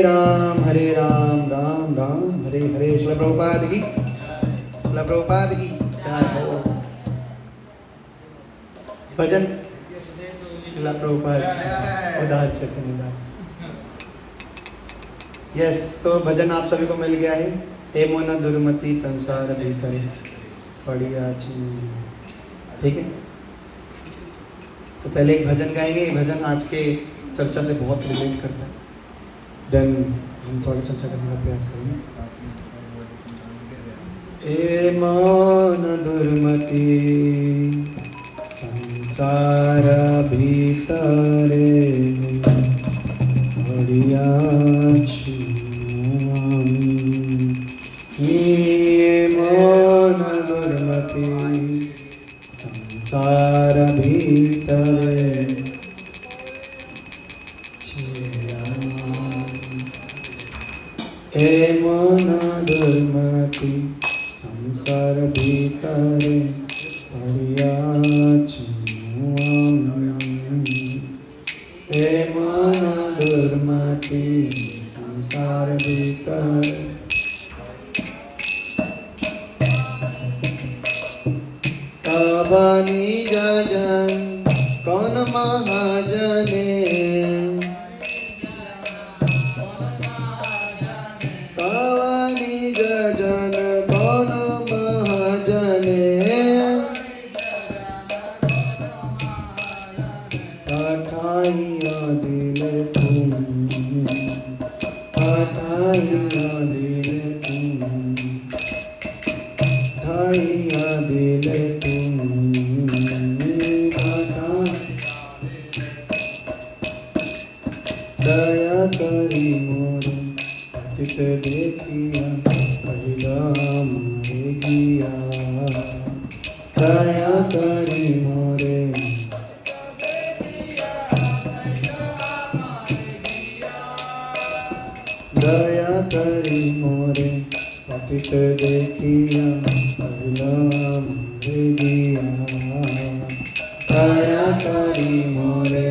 हरे राम राम राम हरे हरे। श्रील प्रभुपाद की, श्रील प्रभुपाद की जय हो। भजन श्रील प्रभुपाद उदार चेतन दास। यस, तो भजन आप सभी को मिल गया है। हे मोना दुर्मति संसार भीतर बढ़िया चीज, ठीक है। तो पहले एक भजन गाएंगे। ये भजन आज के चर्चा से बहुत रिलेट करता है। देन हम थोड़ी चर्चा करने का प्रयास करेंगे। ए मान दुर्मति संसार भीतरे बढ़िया ए मान दुर्मति संसार भीतरे हे मन दुर्मति संसार भीतरे बढ़िया हे मन दुर्मति संसार भीतरे तब निज जन कौन महाजने जन कौन महाजने पठाइया दिल तुम, पठाइया दिल तुम, पठाइया दिल तुम, दया करी मोर पतित देखिया पहिला मारे गिया। दया करी मोरे दया करी मोरे पतित देखिया पहिला मारे गिया। दया करी मोरे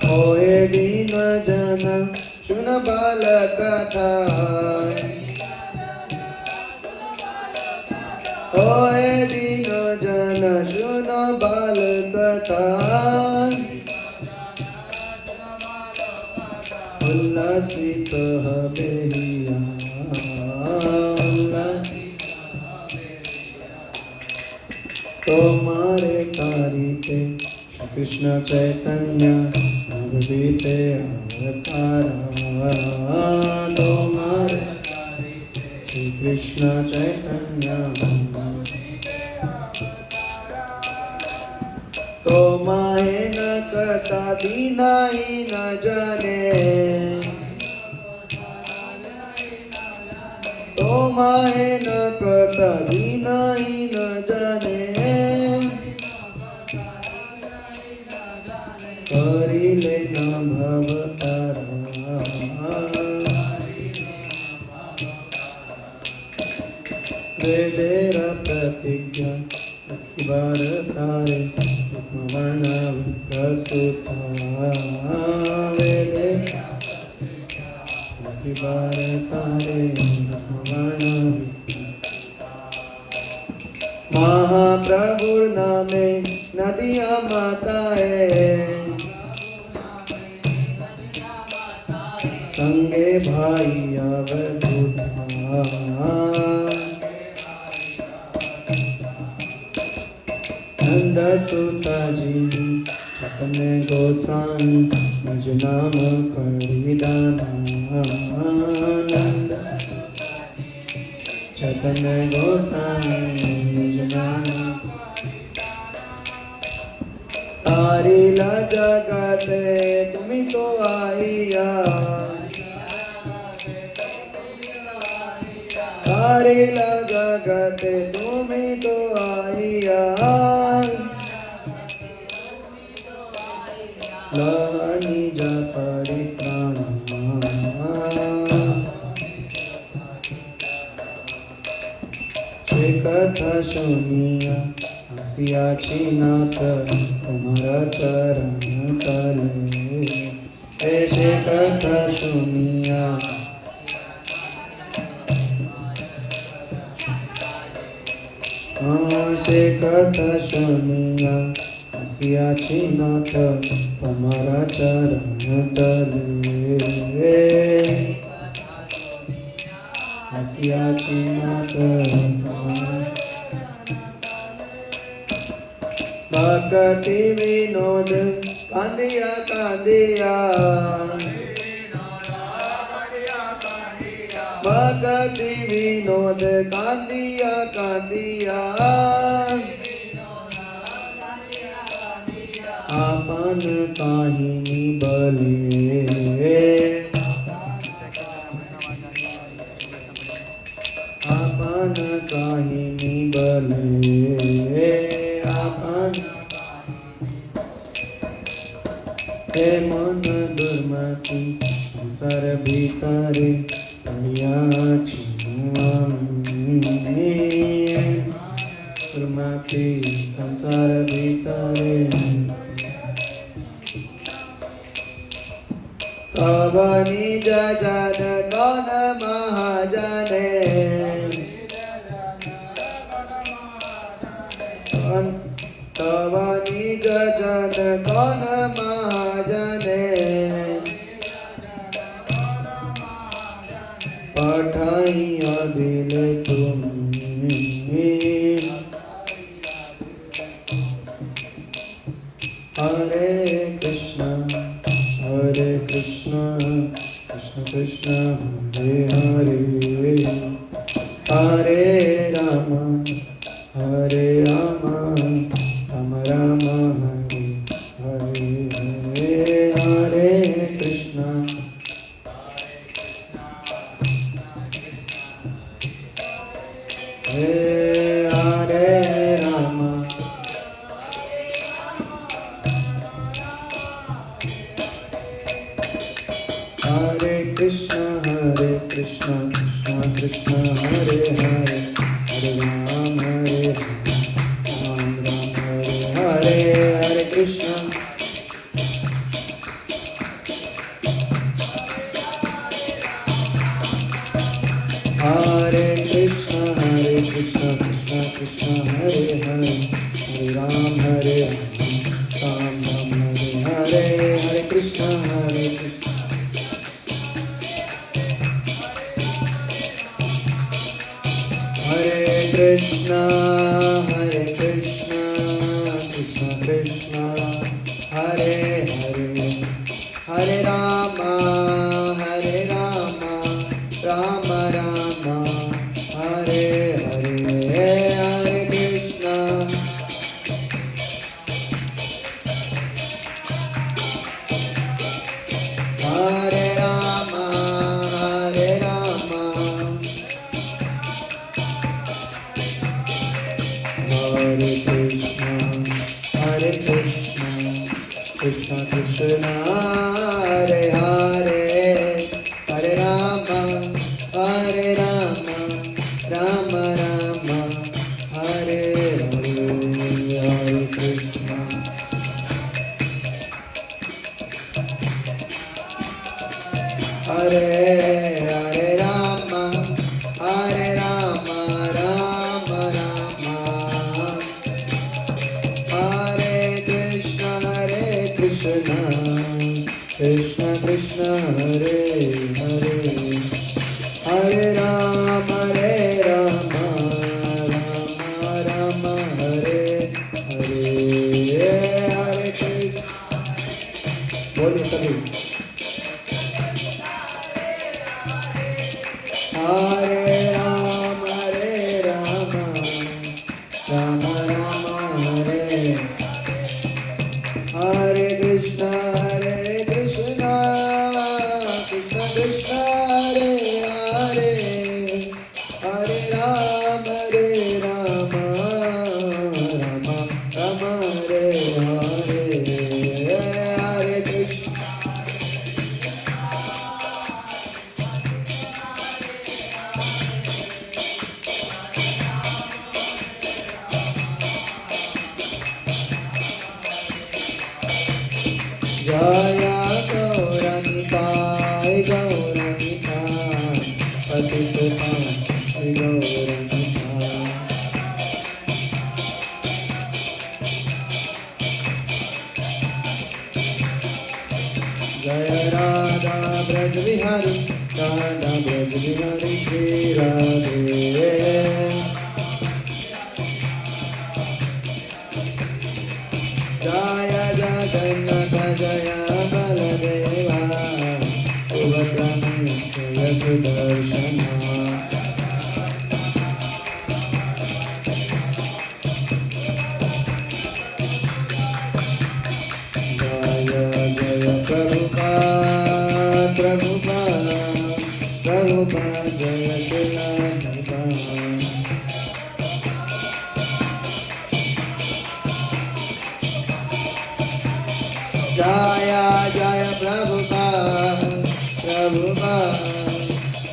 होए दीन जन सुन बाल कथा, होए दीन जन सुन बाल कथा, उल्लसित हबेहिया तुम्हारे कारिते कृष्ण चैतन्य नवदीपे अवतारा। तुम्हारे श्री कृष्ण चैतन्य तुम्हारे न कथा दीना ही न जाने, तुम्हारे न कथा दीना ही न जाने, करिले न भवतारा। वेदेर प्रतिज्ञा अखिबार तारे वर्ण विप्रसुता। वेदे अखिबार तारे वर्ण महाप्रभु नामे नदिया माताए, संगे भाई अवधूता। नंद सुता जी अपने गोसाई मुझ नाम करी दाना। नंद छतन गोसाई मुझ नाम तारीला जगते तुम्ही तो आईया, तारीला जगते तुम्ही तो आईया। लहनी जा परित्राण कथा শুনিয়া আসিয়াছি নাথ তোমার चरण तले ऐसे कथा सुनिया से कथा सुनिया हसियाची नाथ तुम्हारा चरण तले हसियाची नाथ भक्ति विनोद कांदिया कांदिया भक्ति विनोद कांदिया कांदिया आपन काहिनी बले आपन काहिनी बले आपन हे मन दुर्मति संसार भीतरे दुर्मति संसार भीतरे तब निज जन कौन महाजने तब निज जन कौन महाजने पठाइया दिल तुम्हें हरे कृष्ण कृष्ण कृष्ण हरे हरे हरे राम राम राम हरे हरे हरे कृष्ण हरे राम हरे कृष्ण कृष्ण कृष्ण हरे हरे हरे राम राम हरे हरे हरे कृष्ण हरे कृष्ण कृष्ण कृष्ण हरे हरे हरे राम राम हरे हरे हरे कृष्ण हरे कृष्ण कृष्ण कृष्ण हरे हरे हरे राम राम राम हरे हरे हरे कृष्ण हरे राम हरे कृष्ण कृष्ण कृष्ण हरे हरे हरे राम राम राम हरे हरे हरे कृष्ण हरे हरे राम राम राम हरे कृष्ण कृष्ण कृष्ण हरे हरे हरे राम राम हरे हरे हरे कृष्ण बोलिए सभी हरे राम राम राम हरे हरे कृष्ण कृष्ण कृष्ण हरे हरे हरे राम राम हरे हरे हरे कृष्ण जय गौरनिताय गौरनिताय पतितपावन गौरनिताय। जय राधा ब्रज बिहारी राधा ब्रज बिहारी श्री राधे। जय जगन्नाथ जय बलदेवा सुभद्रामय जय सुदर्शना। प्रभुपाद प्रभुपाद प्रभुपाद जय शिला प्रभुपाद। जय जय प्रभुपाद प्रभुपाद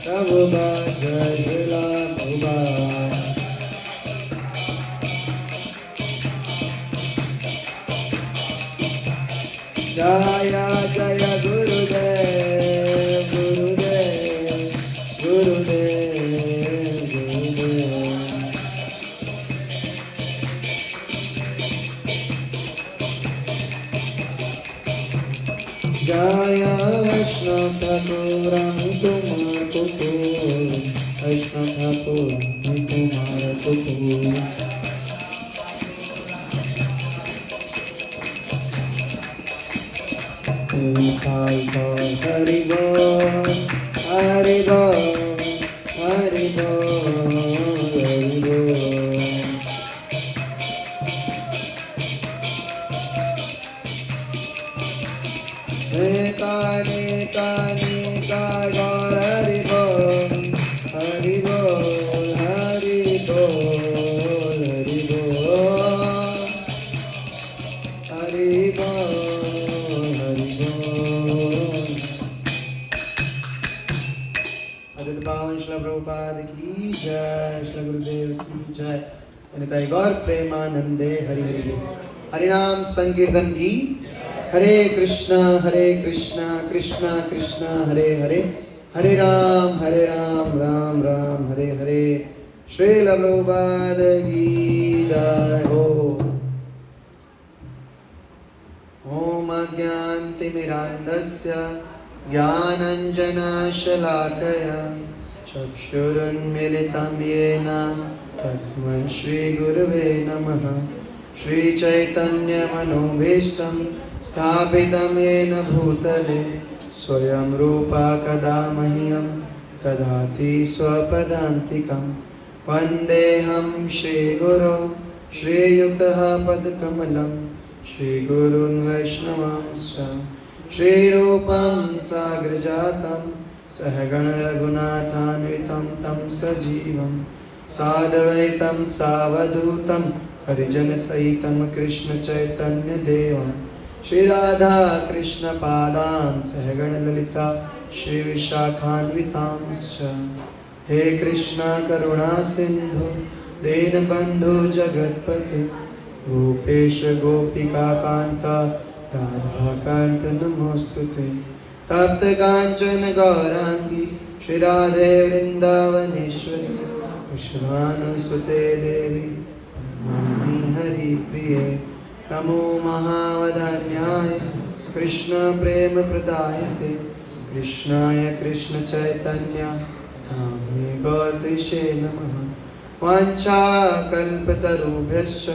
प्रभुपाद जय शिला प्रभुपाद। जय जय गुरुदेव गुरुदेव गुरुदेव गुरुदेव। जय वैष्णव ठाकुर तुम्हार कुकुर वैष्णव ठाकुर तुम्हार कुकुर। हरि बोल हरि बोल हरि बोल हरि बोल। नेता नेता नेता गौर हरि बोल हरि बोल हरि बोल हरि बोल हरि बोल। श्रील प्रभुपाद की जय, श्रील गुरुदेव की जय। निताय गौर प्रेमानंदे हरि हरि बोल। हरि नाम संकीर्तन की। हरे कृष्णा कृष्णा कृष्णा हरे हरे, हरे राम राम राम हरे हरे। श्रील प्रभुपाद की जय हो। ओम अज्ञानतिमिरान्धस्य ज्ञानञ्जनशलाकया चक्षुरुन्मीलितं येन तस्मै श्रीगुरवे नमः। श्रीचैतन्यमनोभीष्टं स्थापितं येन भूतले स्वयं रूपा कदा मह्यं ददाति स्वपदान्तिकं। वन्देऽहं श्रीगुरो श्रीयुक्तः पदकमलं श्रीगुरून् वैष्णवांश्च। श्रीरूपं साग्रजातं सहगण रघुनाथान्वितं तं सजीवं साद्वैतं सावधूतं हरिजनसहितं कृष्ण चैतन्य देवं। श्री राधा कृष्ण पादान् सहगण ललिता श्री विशाखान्वितांश्च। हे कृष्ण करुणा सिंधु दीनबंधु जगत्पते गोपेश गोपिका कांता राधा कांत नमोस्तुते। तप्त कांचन गौरांगी श्री राधे वृंदावनेश्वरी विश्वानुसुते देवी नमामि हरि प्रिये। नमो महावदान्याय कृष्ण प्रेम प्रदायते कृष्णाय कृष्ण चैतन्य नाम्ने गौतुषे नमः। वाञ्छाकल्पतरुभ्यश्च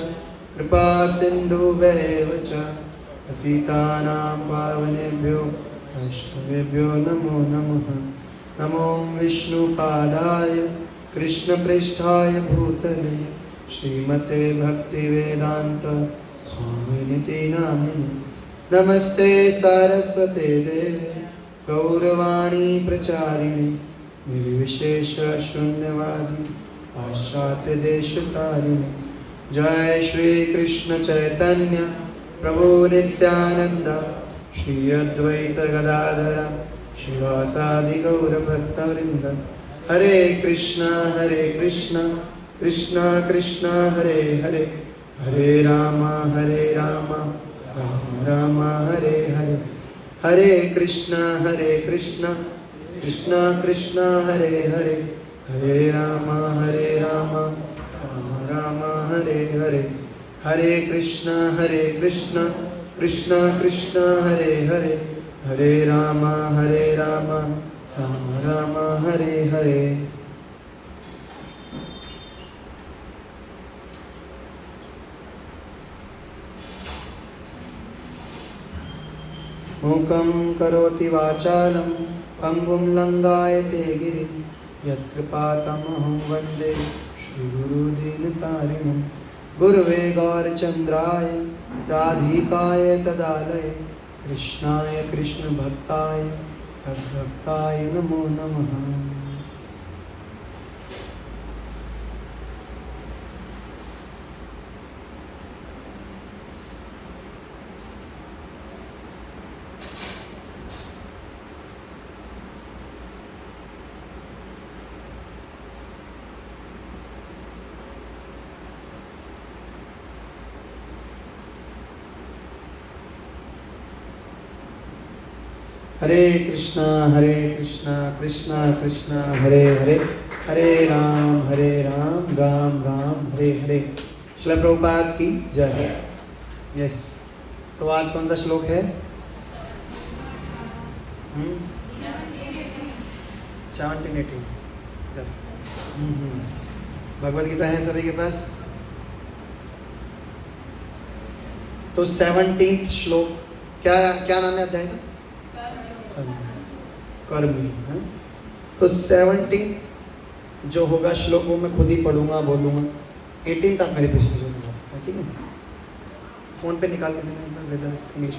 कृपा सिन्धुभ्येव च पतितानां पावनेभ्यो वैष्णवेभ्यो नमो नमः। नमो विष्णुपादाय कृष्णपृष्ठाय भूतले श्रीमते भक्तिवेदान्त स्वामिनिति नामिने। नमस्ते सारस्वते देवे गौरवाणी प्रचारिणे निर्विशेष शून्यवादी पाश्चात्य देशतारिणे। जय श्री कृष्ण चैतन्य प्रभु नित्यानंद श्री अद्वैत गदाधर शिवासादि गौर भक्तवृंद। हरे कृष्णा कृष्णा कृष्णा हरे हरे, हरे राम राम राम हरे हरे, हरे कृष्णा कृष्णा कृष्णा हरे हरे, हरे राम राम राम हरे हरे, हरे कृष्णा कृष्णा कृष्णा हरे हरे, हरे राम राम राम हरे हरे। मूकं करोति वाचालं पंगुं लंघयते गिरिं, यत्कृपातमहं वन्दे श्रीगुरुदीनतारिणं। गुरवे गौरचन्द्राय राधिकाय तदालये, कृष्णाय कृष्णभक्ताय तद्भक्ताय नमो नमः। हरे कृष्णा कृष्णा कृष्णा हरे हरे, हरे राम राम राम हरे हरे। श्रील प्रभुपाद की जय। यस, तो आज कौन सा श्लोक है? 17-18 भगवद गीता है सभी के पास। तो 17 श्लोक क्या नाम है अध्याय का? कर्मी है। तो 17 जो होगा श्लोक वो मैं खुद ही पढ़ूंगा बोलूंगा। 18 तक मेरे पीछे पीछे, ठीक है? फोन पे निकाल के देना फिनिश।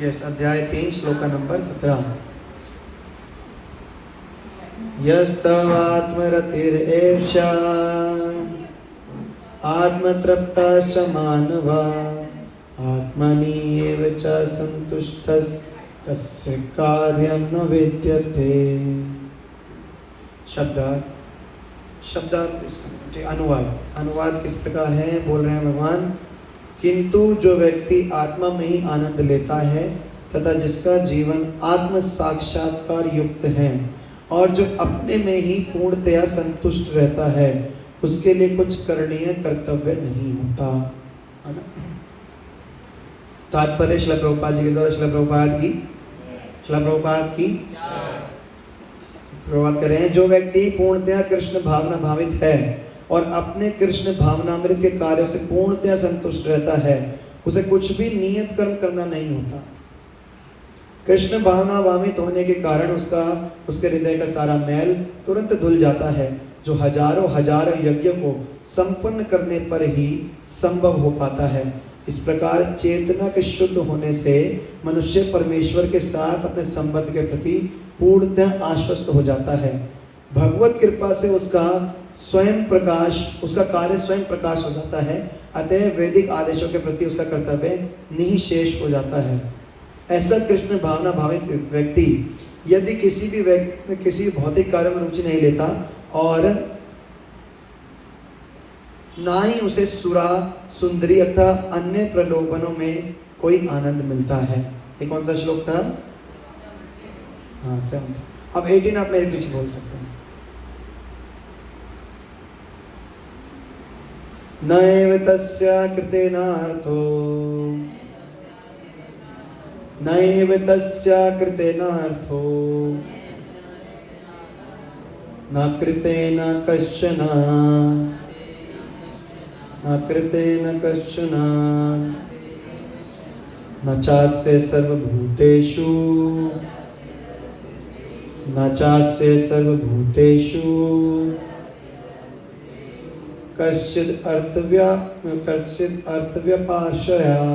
यस, अध्याय 3 श्लोक का नंबर 17। यस्तवात्मरतिरेषा आत्मतृप्तश्च मानवा, आत्मनि एव च संतुष्टस् तस्य कार्यं न विद्यते। शब्दार्थ इसका अनुवाद किस प्रकार है? बोल रहे हैं भगवान, किंतु जो व्यक्ति आत्मा में ही आनंद लेता है तथा जिसका जीवन आत्म साक्षात्कार युक्त है और जो अपने में ही पूर्णतया संतुष्ट रहता है, उसके लिए कुछ करणीय कर्तव्य नहीं होता। तात्पर्य श्रील प्रभुपाद जी के द्वारा श्रील प्रभुपाद की प्रभात कर रहे हैं। जो व्यक्ति पूर्णतया कृष्ण भावना भावित है और अपने कृष्ण भावनामृत के कार्यों से पूर्णतया संतुष्ट रहता है, उसे कुछ भी नियत कर्म करना नहीं होता। कृष्ण भावना भावित होने के कारण उसके हृदय का सारा मैल तुरंत धुल जाता है, जो हजारों यज्ञ को संपन्न करने पर ही संभव हो पाता है। इस प्रकार चेतना के शुद्ध होने से मनुष्य परमेश्वर के साथ अपने संबंध के प्रति पूर्णतः आश्वस्त हो जाता है। भगवत कृपा से उसका कार्य स्वयं प्रकाश हो जाता है। अतः वैदिक आदेशों के प्रति उसका कर्तव्य निःशेष हो जाता है। ऐसा कृष्ण भावना भावित व्यक्ति यदि किसी भौतिक कार्य में रुचि नहीं लेता और ना ही उसे सुरा सुंदरी अथवा अन्य प्रलोभनों में कोई आनंद मिलता है। ये कौन सा श्लोक था? हाँ, 7। अब 18 आप मेरे पीछे बोल सकते हैं। नैव तस्य कृतेनार्थो न कृतेन कश्चन न चास्य सर्वभूतेषु कश्चिद् अर्थव्यपाश्रया।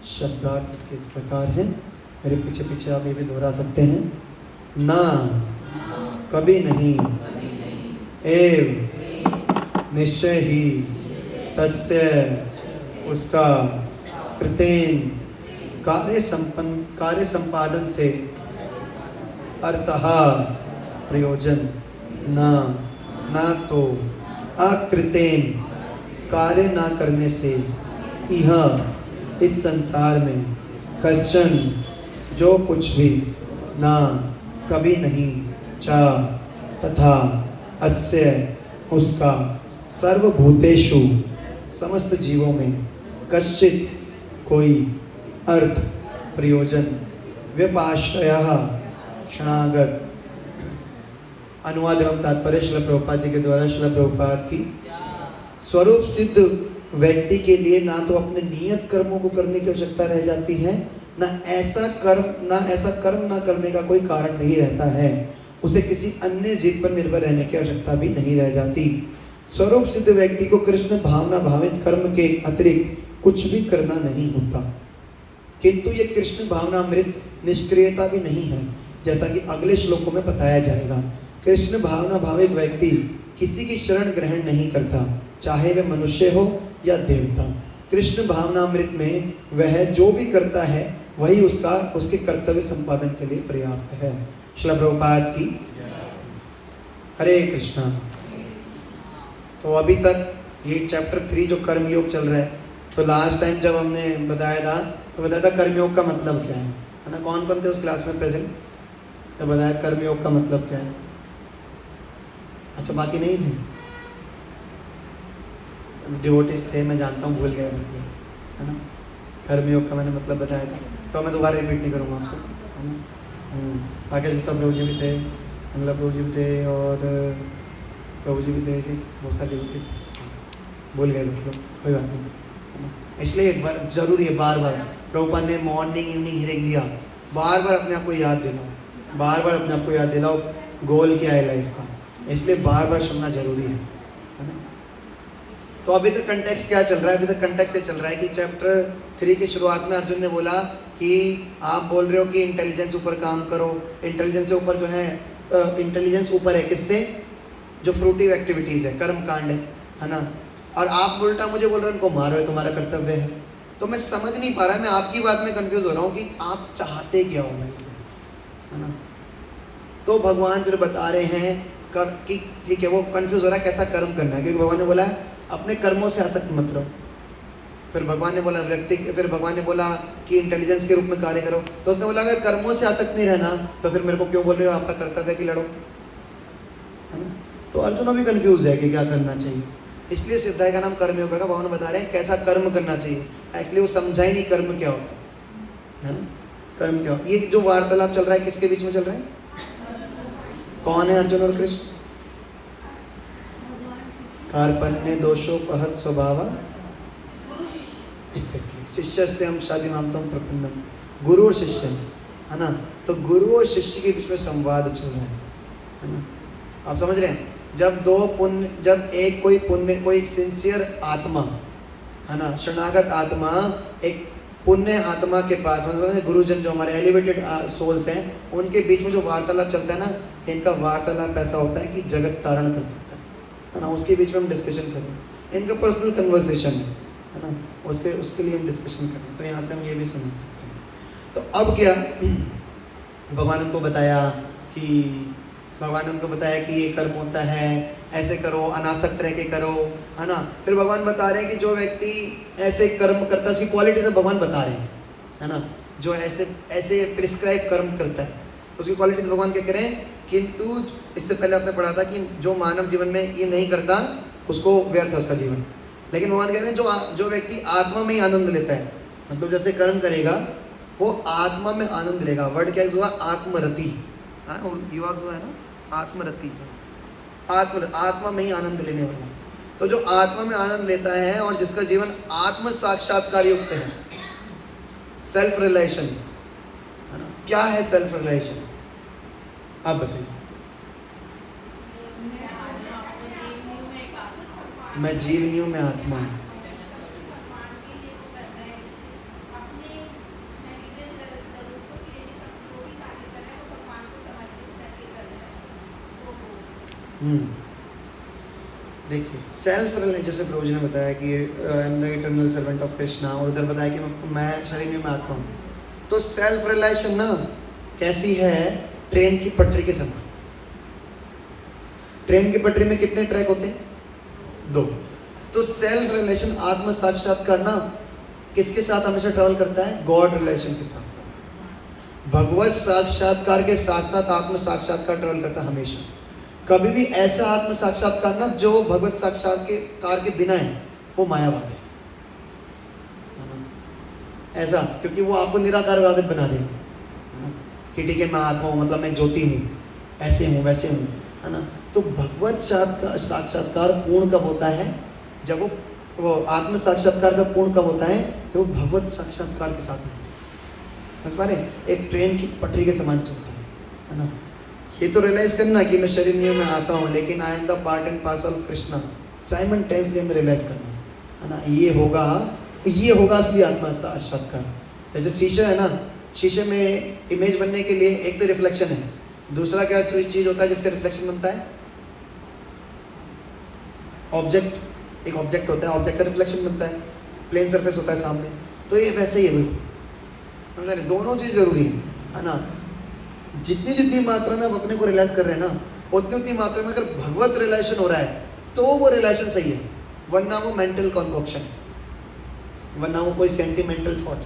शब्दार्थ इसके इस प्रकार है, मेरे पीछे पीछे आप ये भी दोहरा सकते हैं। ना, कभी नहीं, एव निश्चय ही, तस्य उसका, कृतेन कार्य संपादन से, अर्थः प्रयोजन ना तो अकृतेन कार्य ना करने से यह इस संसार में कश्चन जो कुछ भी ना कभी नहीं चा तथा अस्य उसका सर्वभूतेषु समस्त जीवों में कश्चित कोई अर्थ प्रयोजन व्यपाश्रयः शरणागत। अनुवाद एवं तात्पर्य श्रील प्रभुपाद जी के द्वारा। श्रील प्रभुपाद की स्वरूप सिद्ध व्यक्ति के लिए ना तो अपने नियत कर्मों को करने की आवश्यकता रह जाती है, ना ऐसा कर्म ना करने का कोई कारण नहीं रहता है। उसे किसी अन्य जीव पर निर्भर रहने की आवश्यकता भी नहीं रह जाती। स्वरूप सिद्ध व्यक्ति को कृष्ण भावना भावित कर्म के अतिरिक्त कुछ भी करना नहीं होता, किंतु ये कृष्ण भावनामृत निष्क्रियता भी नहीं है, जैसा कि अगले श्लोकों में बताया जाएगा। कृष्ण भावना भावित व्यक्ति किसी की शरण ग्रहण नहीं करता, चाहे वह मनुष्य हो या देवता। कृष्ण भावनामृत में वह जो भी करता है वही उसके कर्तव्य संपादन के लिए पर्याप्त है। श्रील प्रभुपाद की हरे कृष्णा। तो अभी तक ये चैप्टर 3 जो कर्मयोग चल रहा है, तो लास्ट टाइम जब हमने बताया था कर्मयोग का मतलब क्या है ना। कौन कौन थे उस क्लास में प्रेजेंट? तो बताया कर्मयोग का मतलब क्या है। अच्छा, बाकी नहीं थे? डिवोटीज थे, मैं जानता हूँ, भूल गया मतलब, है ना। कर्मयोग का मैंने मतलब बताया था, तो मैं दोबारा रिपीट नहीं करूँगा उसको, है ना। बाकी गुप्ता प्रभु जी भी थे, मंगला प्रभु जी भी थे, और प्रभु जी भी थे, बहुत सारे डिवोटीज भूल गए मतलब, कोई बात नहीं। इसलिए एक बार जरूरी है, बार बार प्रभुपाद ने मॉर्निंग इवनिंग हियरिंग दिया, बार बार अपने आप को याद दिलाओ, बार बार अपने आप को याद दिलाओ गोल क्या है लाइफ का, इसलिए बार बार सुनना जरूरी है ना। तो अभी तक कंटेक्स्ट क्या चल रहा है? अभी तक कंटेक्स्ट ये चल रहा है कि चैप्टर 3 की शुरुआत में अर्जुन ने बोला कि आप बोल रहे हो कि इंटेलिजेंस ऊपर काम करो, इंटेलिजेंस से ऊपर जो है, इंटेलिजेंस ऊपर है किससे? जो फ्रूटिव एक्टिविटीज़ है, कर्म कांड है ना। और आप उल्टा मुझे बोल रहे हो उनको मारो, है तुम्हारा कर्तव्य है। तो मैं समझ नहीं पा रहा, मैं आपकी बात में कंफ्यूज हो रहा हूँ कि आप चाहते क्या हो मेरे से, है ना। तो भगवान फिर बता रहे हैं कि ठीक है, वो कंफ्यूज हो रहा है कैसा कर्म करना है, क्योंकि भगवान ने बोला अपने कर्मों से आसक्त मत रहो। फिर भगवान ने बोला फिर भगवान ने बोला कि इंटेलिजेंस के रूप में कार्य करो। तो उसने बोला अगर कर्मों से आसक्त नहीं रहना तो फिर मेरे को क्यों बोल रहे हो आपका कर्तव्य है कि लड़ो, है ना। तो अर्जुन अभी कंफ्यूज है कि क्या करना चाहिए, इसलिए सिद्धाय का नाम कर्मयोग का। भगवान बता रहे हैं कैसा कर्म करना चाहिए। एक्चुअली वो समझा ही नहीं कर्म क्या होता है ना। कर्म क्या होता? ये जो वार्तालाप चल रहा है किसके बीच में चल रहा है? कौन है अर्जुन और कृष्ण? कार्पण्य दोषोपहत स्वभाव एग्जैक्टली शिष्यस्ते हम शादीमामतम प्रपन्नम। गुरु और शिष्य, है ना। तो गुरु और शिष्य के बीच में संवाद चल रहा है ना। आप समझ रहे हैं? जब एक कोई सिंसियर आत्मा, है ना, शरणागत आत्मा एक पुण्य आत्मा के पास, मतलब गुरुजन जो हमारे एलिवेटेड सोल्स हैं, उनके बीच में जो वार्तालाप चलता है ना, इनका वार्तालाप ऐसा होता है कि जगत तारण कर सकता है ना। उसके बीच में हम डिस्कशन करें, इनका पर्सनल कन्वर्सेशन है ना, उसके लिए हम डिस्कशन करें। तो यहाँ से हम ये भी समझ सकते हैं। तो अब क्या भगवान उनको बताया कि ये कर्म होता है, ऐसे करो, अनासक्त रह के करो, है ना। फिर भगवान बता रहे हैं कि जो व्यक्ति ऐसे कर्म करता है उसकी क्वालिटी से भगवान बता रहे हैं, है ना। जो ऐसे प्रिस्क्राइब कर्म करता है तो उसकी क्वालिटीज भगवान क्या करें। किंतु इससे पहले आपने पढ़ा था कि जो मानव जीवन में ये नहीं करता उसको व्यर्थ है उसका जीवन। लेकिन भगवान कह रहे हैं जो व्यक्ति आत्मा में ही आनंद लेता है, मतलब जैसे कर्म करेगा वो आत्मा में आनंद लेगा। वर्ड क्या हुआ? आत्मरति, युवा हुआ है ना, आत्मरति, आत्मा में ही आनंद लेने वाला। तो जो आत्मा में आनंद लेता है और जिसका जीवन आत्म साक्षात्कार युक्त है, सेल्फ रियलाइजेशन, है ना। क्या है सेल्फ रियलाइजेशन? आप बताइए। मैं जीवनी हूँ, मैं आत्मा हूँ। देखिए सेल्फ रियलाइजेशन, जैसे प्रभु जी ने बताया कि I am the eternal servant of Krishna, और उधर बताया कि मैं शरीर में आत्मा हूँ। तो सेल्फ रियलाइजेशन ना कैसी है ट्रेन की पटरी के समान। ट्रेन की पटरी में कितने ट्रैक होते हैं? 2। तो सेल्फ रिलेशन, आत्म साक्षात्कार ना किसके साथ हमेशा ट्रैवल करता है? गॉड रिलेशन के साथ साथ। भगवत साक्षात्कार के साथ साथ आत्म साक्षात्कार ट्रैवल करता है हमेशा। कभी भी ऐसा आत्म साक्षात्कार ना जो भगवत साक्षात्कार के बिना है, वो मायावाद है ऐसा, क्योंकि वो आपको निराकारवादी बना देगा कि ठीक है मैं आत्मा हूँ, मतलब मैं ज्योति हूँ, ऐसे हूँ वैसे हूँ, है ना। तो भगवत साक्षात्कार पूर्ण कब होता है? जब वो आत्म साक्षात्कार का पूर्ण कब होता है? जब वो भगवत साक्षात्कार के साथ समझ पा रहे? एक ट्रेन की पटरी के समान चलता है ना। ये तो रियलाइज करना कि मैं शरीर नहीं हूँ, मैं आता हूँ, लेकिन I am the part and parcel of Krishna. Simultaneously हमें रियलाइज करना है ना। ये होगा असली आत्मा साक्षात्कार। जैसे शीशा है ना, शीशे में इमेज बनने के लिए एक तो रिफ्लेक्शन है, दूसरा क्या चीज होता है जिसका रिफ्लेक्शन बनता है? ऑब्जेक्ट। एक ऑब्जेक्ट होता है, ऑब्जेक्ट का रिफ्लेक्शन बनता है, प्लेन सरफेस होता है सामने। तो ये वैसे ही है बिल्कुल, दोनों चीज जरूरी है ना। जितनी जितनी मात्रा में आप अपने को रियलाइज कर रहे हैं ना, उतनी उतनी मात्रा में अगर भगवत रिलेशन हो रहा है तो वो रिलेशन सही है, वरना वो मेंटल कॉन्कोक्शन है, वरना वो कोई सेंटिमेंटल थॉट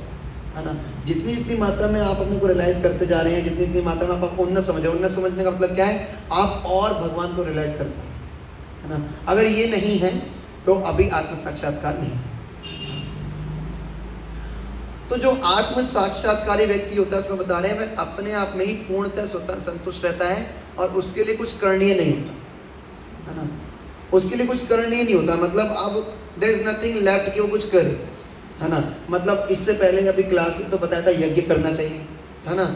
है ना। जितनी जितनी मात्रा में आप अपने को रियलाइज करते जा रहे हैं, जितनी जितनी मात्रा में आप उन्नत समझे, उन्नत समझने का मतलब क्या है? आप और भगवान को रियलाइज करते हैं, है ना। अगर ये नहीं है तो अभी आत्म साक्षात्कार नहीं है। तो जो आत्म साक्षात्कारी व्यक्ति होता है, उसमें बता रहे हैं, वह अपने आप में ही पूर्णतः संतुष्ट रहता है और उसके लिए कुछ करणीय नहीं होता, है ना। उसके लिए कुछ करणीय नहीं होता, मतलब अब देयर इज नथिंग लेफ्ट कि वो कुछ करे, है ना। मतलब इससे पहले अभी क्लास में तो बताया था यज्ञ करना चाहिए, है ना।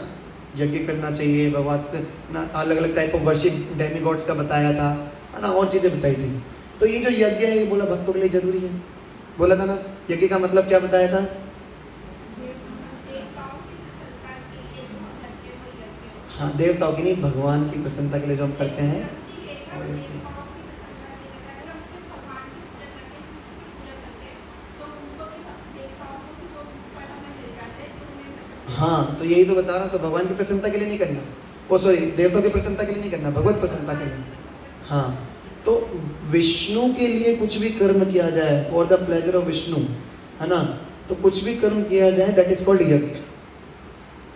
यज्ञ करना चाहिए, भगवान ना अलग अलग टाइप ऑफ वर्शिप डेमीगॉड्स का बताया था, है ना, और चीज़ें बताई थी। तो ये जो यज्ञ है, ये बोला भक्तों के लिए जरूरी है, बोला था ना। यज्ञ का मतलब क्या बताया था? हाँ, देवताओं की नहीं, भगवान की प्रसन्नता के लिए जो हम करते हैं। हाँ, तो यही तो बता रहा हूँ। तो भगवान की प्रसन्नता के लिए नहीं करना, ओ सॉरी, देवताओं की प्रसन्नता के लिए नहीं करना, भगवत प्रसन्नता के लिए। हाँ, तो विष्णु के लिए कुछ भी कर्म किया जाए, for the pleasure of Vishnu, है ना, तो कुछ भी कर्म किया जाए, दैट इज कॉल्ड यज्ञ,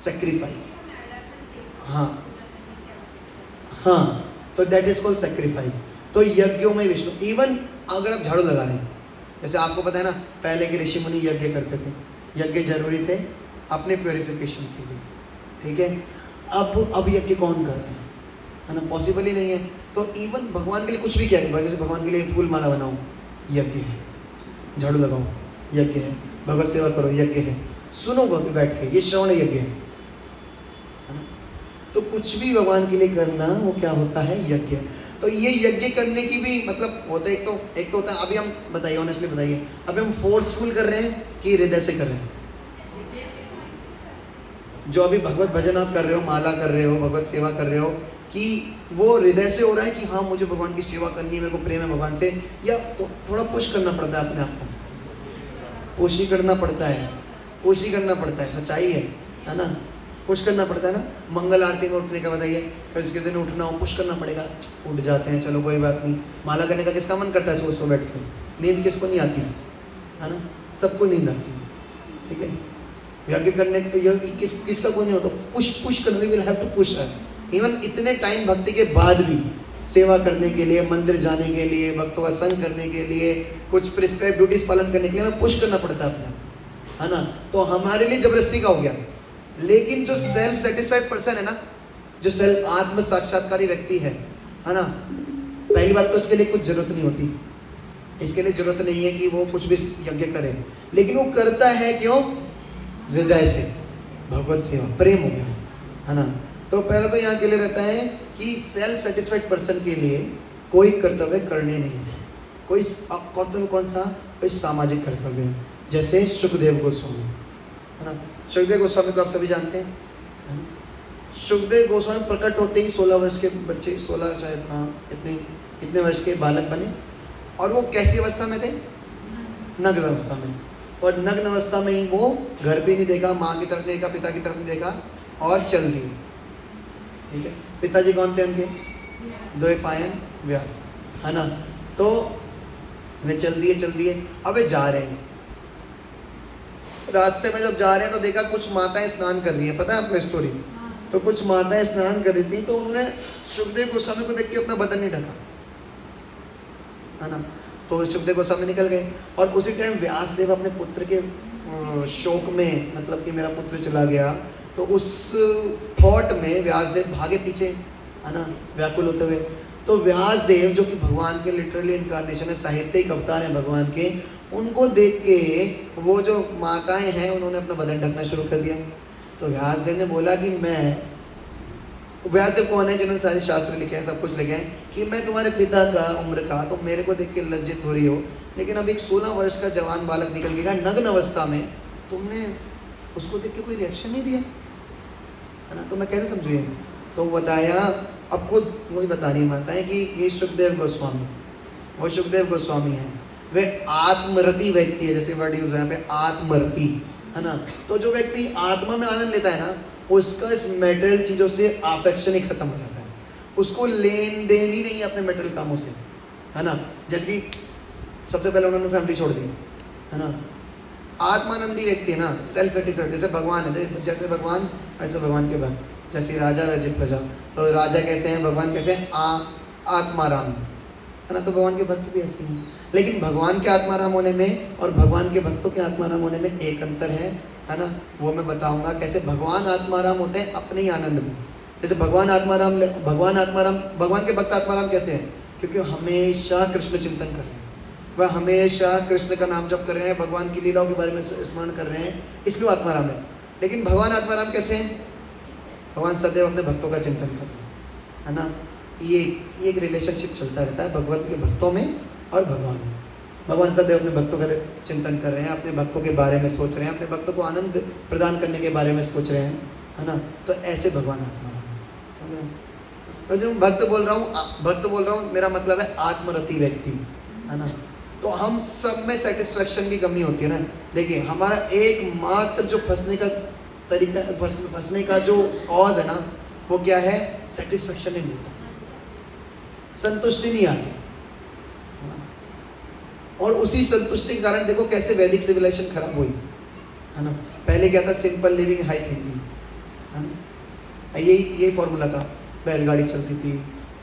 सैक्रिफाइस। हाँ हाँ, तो दैट इज कॉल्ड सैक्रिफाइस। तो यज्ञों में विष्णु, इवन अगर आप झाड़ू लगा रहे हैं, जैसे आपको पता है ना, पहले के ऋषि मुनि यज्ञ करते थे, यज्ञ जरूरी थे अपने प्योरिफिकेशन के लिए, ठीक है। अब यज्ञ कौन कर रहे हैं, है ना, पॉसिबल ही नहीं है। तो इवन भगवान के लिए कुछ भी किया, जैसे भगवान के लिए फूल माला बनाओ, यज्ञ है, झाड़ू लगाओ, यज्ञ है, भगवत सेवा करो, यज्ञ है, सुनो बैठ के, ये श्रवण यज्ञ है। तो कुछ भी भगवान के लिए करना, वो क्या होता है? यज्ञ। तो ये यज्ञ करने की भी मतलब होता है, एक तो होता है, अभी हम बताइए, ऑनेस्टली बताइए, अभी हम फोर्सफुल कर रहे हैं कि हृदय से कर रहे हैं? जो अभी भगवत भजन आप कर रहे हो, माला कर रहे हो, भगवत सेवा कर रहे हो, कि वो हृदय से हो रहा है कि हाँ मुझे भगवान की सेवा करनी है, मेरे को प्रेम है भगवान से, या तो थोड़ा पुश करना पड़ता है अपने आप को, पुश ही करना पड़ता है, पुश ही करना पड़ता है, सच्चाई है ना, पुश करना पड़ता है ना। मंगल आरती में उठने का बताइए, फिर इसके दिन उठना हो, पुश करना पड़ेगा, उठ जाते हैं, चलो कोई बात नहीं। माला करने का किसका मन करता है सुबह सुबह बैठ कर? नींद किसको नहीं आती, है ना, सबको नींद आती है, ठीक है। यज्ञ करने किसका कोई नहीं होता, पुश करने, we will have to push us. Even इतने टाइम भक्ति के बाद भी सेवा करने के लिए, मंदिर जाने के लिए, भक्तों का संग करने के लिए, कुछ प्रिस्क्राइब ड्यूटीज पालन करने के लिए हमें पुश करना पड़ता है अपना, है ना। तो हमारे लिए जबरदस्ती का हो गया। लेकिन जो सेल्फ सेटिस्फाइड पर्सन है ना, जो सेल्फ आत्म साक्षात्कारी व्यक्ति है ना, पहली बात तो इसके लिए कुछ जरूरत नहीं होती, इसके लिए जरूरत नहीं है कि वो कुछ भी यज्ञ करे, लेकिन वो करता है क्यों? हृदय से, भगवत सेवा, प्रेम हो गया, है ना। तो पहला तो यहाँ के लिए रहता है कि सेल्फ सेटिस्फाइड पर्सन के लिए कोई कर्तव्य करने नहीं है। कोई कर्तव्य कौन सा? कोई सामाजिक कर्तव्य, जैसे सुखदेव गोस्वामी, है ना। सुखदेव गोस्वामी को आप सभी जानते हैं। सुखदेव गोस्वामी प्रकट होते ही 16 वर्ष के बच्चे, 16 शायद, हाँ, इतने वर्ष के बालक बने, और वो कैसी अवस्था में थे? नग्न अवस्था में। और नग्न अवस्था में ही वो घर भी नहीं देखा, माँ की तरफ नहीं देखा, पिता की तरफ नहीं देखा, और चल दिए। ठीक है। पिताजी कौन थे उनके? द्वैपायन व्यास, है ना। तो वे चल दिए, अब वे जा रहे हैं। रास्ते में जब जा रहे हैं तो देखा कुछ माताएं स्नान कर रही हैं, पता है आपको स्टोरी? तो कुछ माताएं स्नान कर रही थी, तो उन्होंने सुखदेव गोस्वामी को देख के अपना बदन नहीं ढका, है ना। तो सुखदेव गोस्वामी निकल गए, और उसी टाइम व्यासदेव अपने पुत्र के शोक में, मतलब कि मेरा पुत्र चला गया, तो उस थॉट में व्यासदेव भागे पीछे, है ना, व्याकुल होते हुए। तो व्यासदेव जो कि भगवान के लिटरली इनकारनेशन है, साहित्यिक अवतार हैं भगवान के, उनको देख के वो जो माताएं हैं उन्होंने अपना बदन ढकना शुरू कर दिया। तो व्यासदेव ने बोला कि व्यासदेव कौन है? जिन्होंने सारे शास्त्र लिखे हैं, सब कुछ लिखे हैं, कि मैं तुम्हारे पिता का उम्र का, तो मेरे को देख के लज्जित हो रही हो, लेकिन अब एक 16 वर्ष का जवान बालक निकल गया नग्न अवस्था में, तुमने उसको देख के कोई रिएक्शन नहीं दिया, है ना। तो मैं कैसे समझू ये? तो बताया, अब खुद वही बता रही माता है कि ये सुखदेव गोस्वामी, वो सुखदेव गोस्वामी है, वे आत्मरति व्यक्ति है, जैसे वर्ड यूज है यहाँ पे आत्मरति, है ना। तो जो व्यक्ति आत्मा में आनंद लेता है ना, उसका इस मेटेरियल चीज़ों से अफेक्शन ही खत्म हो जाता है, उसको लेन देन ही नहीं है अपने मेटेरियल कामों से, है ना। जैसे कि सबसे पहले उन्होंने फैमिली छोड़ दी, है ना। आत्मानंदी व्यक्ति है ना, सेल्फ सेटिस्फाइड, जैसे भगवान है, जैसे भगवान ऐसे भगवान के भक्त, जैसे राजा वैजित प्रजा, तो राजा कैसे हैं, भगवान कैसे हैं, आत्माराम, है ना। तो भगवान के भक्त भी ऐसे हैं, लेकिन भगवान के आत्माराम होने में और भगवान के भक्तों के आत्माराम होने में एक अंतर है ना। वो मैं बताऊंगा कैसे भगवान आत्माराम होते हैं अपने ही आनंद में। जैसे भगवान के भक्त आत्माराम कैसे हैं? क्योंकि हमेशा कृष्ण चिंतन कर रहे हैं, वह हमेशा कृष्ण का नाम जप कर रहे हैं, भगवान की लीलाओं के बारे में स्मरण कर रहे हैं, इसलिए आत्माराम है। लेकिन भगवान आत्माराम कैसे हैं? भगवान सदैव अपने भक्तों का चिंतन कर रहे हैं, है ना। ये एक रिलेशनशिप चलता रहता है भगवान के भक्तों में और भगवान में। भगवान सदैव अपने भक्तों का चिंतन कर रहे हैं, अपने भक्तों के बारे में सोच रहे हैं, अपने भक्तों को आनंद प्रदान करने के बारे में सोच रहे हैं, है ना। तो ऐसे भगवान आत्माराम, समझ रहे हैं? तो जो भक्त बोल रहा हूँ मेरा मतलब है आत्मरति व्यक्ति, है ना। तो हम सब में सेटिस्फेक्शन की कमी होती है ना। देखिए हमारा एकमात्र जो फंसने का तरीका, फंसने का जो कॉज है ना, वो क्या है? सेटिस्फेक्शन नहीं मिलता, संतुष्टि नहीं आती, और उसी संतुष्टि के कारण देखो कैसे वैदिक सिविलाइजेशन खराब हुई, है ना। पहले क्या था? सिंपल लिविंग, हाई थिंकिंग, है ना। यही फॉर्मूला था। बैलगाड़ी चलती थी,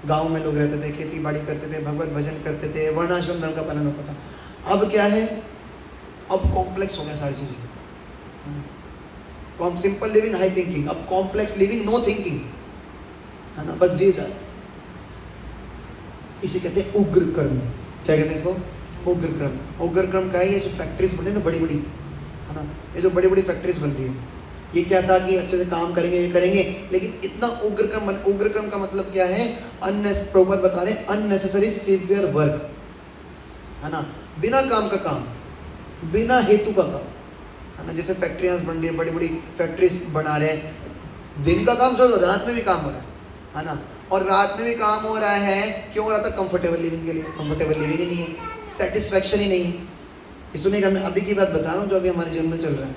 गांव में लोग रहते थे, खेती बाड़ी करते थे, भगवत भजन करते थे, वर्णाश्रम धर्म का पालन होता था। अब क्या है? अब कॉम्प्लेक्स हो गया सारी चीजें। सिंपल लिविंग, हाई थिंकिंग, अब कॉम्प्लेक्स लिविंग, नो थिंकिंग, है ना। बस जी जाए, इसे कहते हैं उग्र कर्म। क्या कहते हैं इसको? उग्र कर्म। उग्र कर्म का है ये जो फैक्ट्रीज बने ना बड़ी बड़ी, है ना, ये जो बड़ी बड़ी फैक्ट्रीज बन रही है, ये क्या था कि अच्छे से काम करेंगे, ये करेंगे, लेकिन इतना उग्र कर्म का मतलब क्या है? प्रभुपाद बता रहे हैं अननेसेसरी सिवियर वर्क, है ना। बिना काम का काम, बिना हेतु का काम, है ना। जैसे फैक्ट्रियाँ बन रही है, बड़ी बड़ी फैक्ट्रीज बना रहे हैं, दिन का काम छोड़ो, रात में भी काम हो रहा है ना। और रात में भी काम हो रहा है, क्यों हो रहा था? कंफर्टेबल लिविंग के लिए। कंफर्टेबल लिविंग ही नहीं है, सेटिस्फैक्शन ही नहीं है। सुनिएगा, मैं अभी की बात बता रहा हूँ जो अभी हमारे जीवन में चल रहा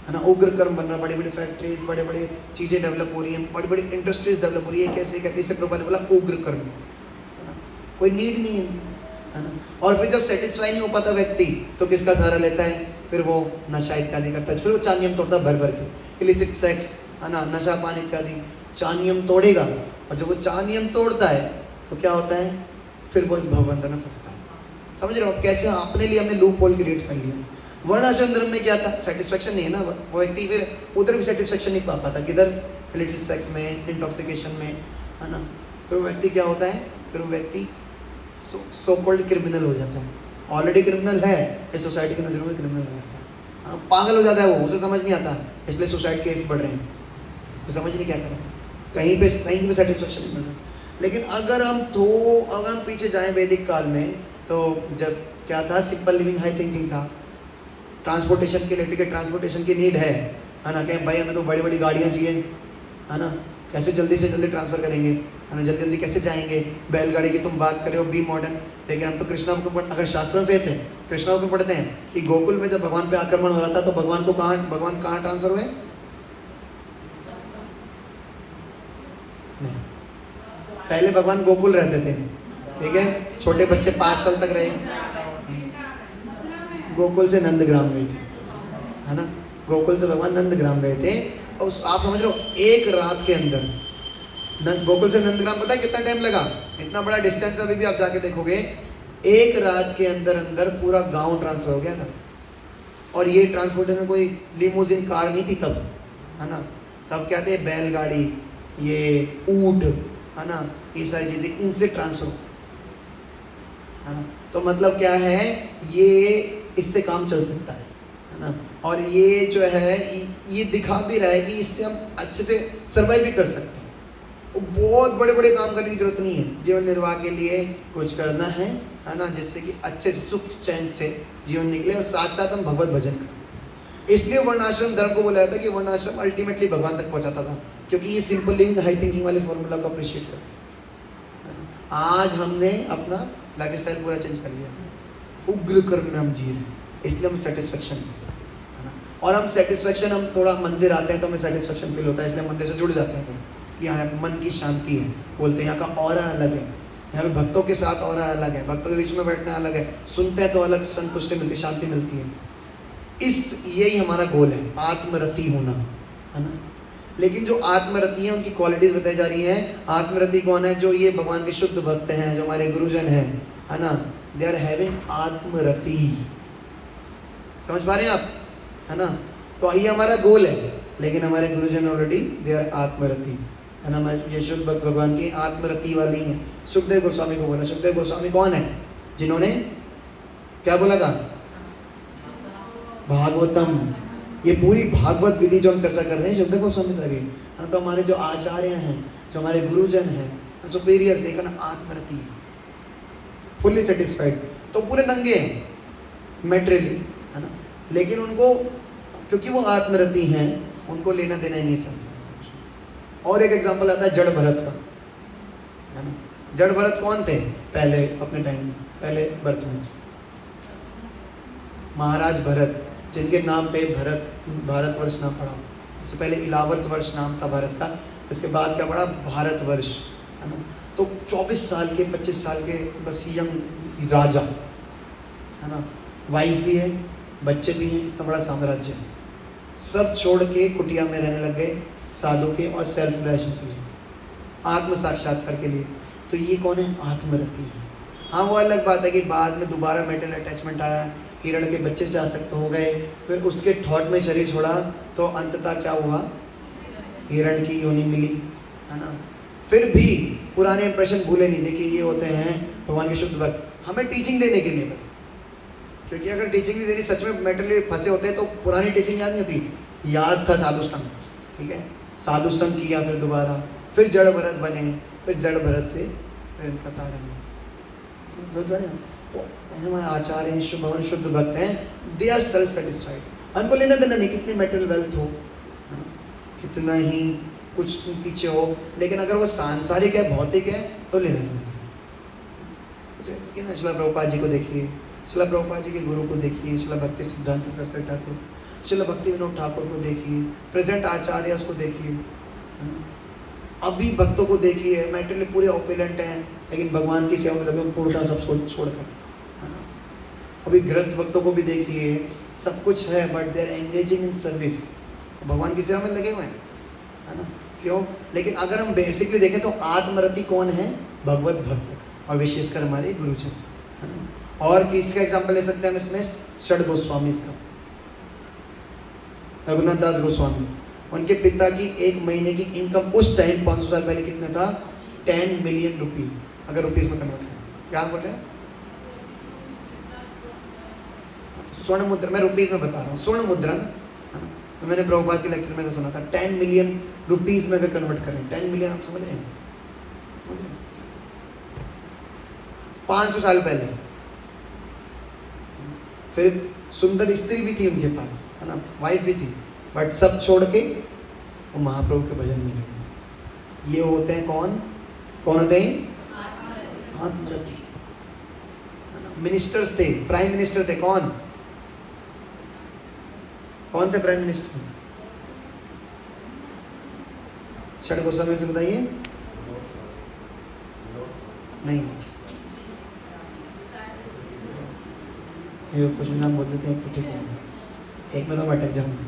है ना। उग्र कर्म बन रहा है, बड़ी बड़ी फैक्ट्रीज, बड़े बड़े चीज़ें डेवलप हो रही हैं, बड़ी बड़ी इंडस्ट्रीज डेवलप हो रही है। कैसे कहते हैं? प्रभुपाद ने बोला उग्र कर्म, है ना। कोई नीड नहीं है ना। और फिर जब सेटिस्फाई नहीं हो पाता व्यक्ति, तो किसका सहारा लेता है? फिर वो नशा इत्यादि करता है, फिर वो चानियम तोड़ता भर भर के, इलिसिट सेक्स, है ना, नशा पान इत्यादि, चानियम तोड़ेगा। और जब वो चानियम तोड़ता है तो क्या होता है? फिर वो इस भवबंधन में फंसता है। समझ रहे हो कैसे अपने लिए हमने लूप होल क्रिएट कर लिया। वर्णाश्रम धर्म में क्या था? सेटिस्फेक्शन नहीं है ना, वो व्यक्ति फिर उधर भी सेटिस्फेक्शन नहीं पा पाता, किधर? इलिसिट सेक्स में, इंटॉक्सिकेशन में, है ना। फिर वो व्यक्ति क्या होता है? फिर वो व्यक्ति सो कॉल्ड क्रिमिनल हो जाता है। ऑलरेडी क्रिमिनल है, इस सोसाइटी की नज़रों में क्रिमिनल हो जाता है, पागल हो जाता है वो, उसे समझ नहीं आता, इसलिए सुसाइड केस बढ़ रहे हैं, तो समझ नहीं क्या करें, कहीं पे सेटिस्फेक्शन नहीं मिल रहा। लेकिन अगर हम पीछे जाएं वैदिक काल में, तो जब क्या था? सिंपल लिविंग, हाई थिंकिंग था। ट्रांसपोर्टेशन के लिए, ट्रांसपोर्टेशन की नीड है ना। कहीं भाई हमें तो बड़ी बड़ी गाड़ियाँ चाहिए, है ना, कैसे जल्दी से जल्दी ट्रांसफ़र करेंगे, है ना, जल्दी जल्दी कैसे जाएंगे। बैलगाड़ी की तुम बात करो, बी मॉडर्न, लेकिन हम तो कृष्णा को अगर शास्त्रों में कहते हैं, कृष्णा को पढ़ते हैं कि गोकुल में जब भगवान पे आक्रमण हो रहा था, तो भगवान कहाँ ट्रांसफर हुए? नहीं, पहले भगवान गोकुल रहते थे, ठीक है, छोटे बच्चे 5 साल तक रहे, गोकुल से नंदग्राम गए थे, है ना, गोकुल से भगवान नंदग्राम गए थे। और आप समझ रहे हो, एक रात के अंदर गोकुल से नंदग्राम पता है कितना टाइम लगा? इतना बड़ा डिस्टेंस अभी भी आप जाके देखोगे, एक रात के अंदर अंदर पूरा गांव ट्रांसफर हो गया था। और ये ट्रांसपोर्टेशन कोई लिमोजिन कार नहीं थी तब, है ना, तब क्या थे, बैलगाड़ी, ये ऊंट, है ना, ये सारी चीजें, इनसे ट्रांसफर, है ना। तो मतलब क्या है, ये इससे काम चल सकता है ना। और ये जो है ये दिखा भी रहा है कि इससे हम अच्छे से सर्वाइव भी कर सकते हैं। बहुत बड़े बड़े काम करने की जरूरत नहीं है, जीवन निर्वाह के लिए कुछ करना है ना, जिससे कि अच्छे से सुख चैन से जीवन निकले और साथ साथ हम भगवत भजन करें। इसलिए वर्णाश्रम धर्म को बोला जाता है कि वर्णाश्रम अल्टीमेटली भगवान तक पहुंचाता था, क्योंकि ये सिंपल लिविंग हाई थिंकिंग वाले फॉर्मूला को अप्रिशिएट करते हैं। आज हमने अपना लाइफ स्टाइल पूरा चेंज कर लिया, उग्र कर्म में हम जी रहे हैं, इसलिए हम सेटिस्फेक्शन, है ना। और हम सेटिस्फेक्शन, हम थोड़ा मंदिर आते हैं तो हमें सेटिस्फेक्शन फील होता है, इसलिए मंदिर से जुड़ जाते हैं कि यहाँ मन की शांति है, बोलते हैं यहाँ का ऑरा अलग है, यहाँ पे भक्तों के साथ ऑरा अलग है, भक्तों के बीच में बैठना अलग है, सुनते हैं तो अलग संतुष्टि मिलती है, शांति मिलती है। यही हमारा गोल है, आत्मरति होना, है ना। लेकिन जो आत्मरति है उनकी क्वालिटीज बताई जा रही हैं। आत्मरति कौन है? जो ये भगवान के शुद्ध भक्त हैं, जो हमारे गुरुजन हैं, है ना, दे आर हैविंग आत्मरति। समझ पा रहे हैं आप, है ना। तो ये हमारा गोल है, लेकिन हमारे गुरुजन ऑलरेडी दे आर आत्मरति, है ना। हमारे ये शुद्ध भक्त भगवान की आत्मरति वाली हैं। सुखदेव गोस्वामी को बोला, सुखदेव गोस्वामी कौन है? जिन्होंने क्या बोला था? भागवतम। ये पूरी भागवत विधि जो हम चर्चा कर रहे हैं सुखदेव गोस्वामी से आगे, तो हमारे जो आचार्य हैं, जो हमारे गुरुजन हैं, सुपीरियर से आत्मरति, फुल्ली सेटिस्फाइड, तो पूरे नंगे हैं मैटेरियली, है ना। लेकिन उनको, क्योंकि वो आत्मरति हैं, उनको लेना देना ही नहीं संसार। और एक एग्जांपल आता है जड़ भरत का, है ना। जड़ भरत कौन थे पहले अपने टाइम में, पहले बर्थ में? महाराज भरत, जिनके नाम पे भारतवर्ष नाम पड़ा। इससे पहले इलावर्त वर्ष नाम था भारत का, इसके बाद क्या पड़ा? भारतवर्ष, है ना। तो 24 साल के, 25 साल के बस यंग राजा, है ना, वाइफ भी है, बच्चे भी हैं, इतना बड़ा साम्राज्य, सब छोड़ के कुटिया में रहने लग गए साधु के और सेल्फ रिलेशन के लिए, आत्म साक्षात्कार के लिए। तो ये कौन है? आत्मरति है। हाँ, वो अलग बात है कि बाद में दोबारा मेटल अटैचमेंट आया, हिरण के बच्चे से आसक्त हो गए, फिर उसके थॉट में शरीर छोड़ा, तो अंततः क्या हुआ? हिरण की योनि मिली, है ना। फिर भी पुराने इंप्रेशन भूले नहीं। देखिए, ये होते हैं भगवान के शुद्ध भक्त, हमें टीचिंग देने के लिए बस, क्योंकि अगर टीचिंग नहीं देनी, सच में मेटली फंसे होते हैं, तो पुरानी टीचिंग याद नहीं होती। याद था साधु संघ, ठीक है, साधु संघ किया, फिर दोबारा, फिर जड़ भरत बने, फिर जड़ भरत से फिर इनका तारण। तो हमारे आचार्य हैं, शुभ भगवान शुद्ध भक्त हैं, दे आर सेल्फ सेटिस्फाइड। उनको लेना देना नहीं कितनी मेटेरियल वेल्थ हो, कितना ही कुछ पीछे हो, लेकिन अगर वो सांसारिक है, भौतिक है, तो लेना देना। जैसे श्रील प्रभुपाद जी को देखिए, श्रील प्रभुपाद जी के गुरु को देखिए, श्रील भक्ति सिद्धांत सरस्वती ठाकुर, श्रील भक्ति विनोद ठाकुर को देखिए, प्रेजेंट आचार्य उसको देखिए, अभी भक्तों को देखिए, मेटेरियल पूरे ओपुलेंट हैं, लेकिन भगवान की सेवा में लगे पूर्णता सब छोड़कर, है ना। अभी गृहस्थ भक्तों को भी देखिए, सब कुछ है, but they are engaging in service, भगवान की सेवा में लगे हुए हैं, है ना। क्यों? लेकिन अगर हम बेसिकली देखें तो आत्मरति कौन है? भगवत भक्त, और विशेषकर हमारे गुरुजन, है ना। और किसका एग्जाम्पल ले सकते हैं हम इसमें? षड गोस्वामी इसका, रघुनाथ दास गोस्वामी। उनके पिता की एक महीने की इनकम उस टाइम 500 साल पहले कितने था? 10 मिलियन रुपीज, अगर रुपीज में कन्वर्ट करें। क्या बोल रहे हैं? स्वर्ण मुद्रा, मैं रुपीज में बता रहा हूँ, स्वर्ण मुद्रा, तो मैंने प्रभुपाद के लेक्चर में से सुना था। 10 मिलियन रुपीज में अगर कन्वर्ट करें, 10 मिलियन, आप समझ रहे हैं? 500 साल पहले। फिर सुंदर स्त्री भी थी उनके पास, है ना, वाइफ भी थी, बट सब छोड़ के वो महाप्रभु के भजन में लगे। ये होते हैं कौन? कौन होते हैं? आत्मरति। मिनिस्टर्स थे, प्राइम मिनिस्टर थे, कौन कौन थे प्राइम मिनिस्टर? षड गोस्वामी से बताइए। नहीं, ये कुछ नाम बोल देते हैं तो ठीक है, एक में तो मैं अटक जाऊंगा।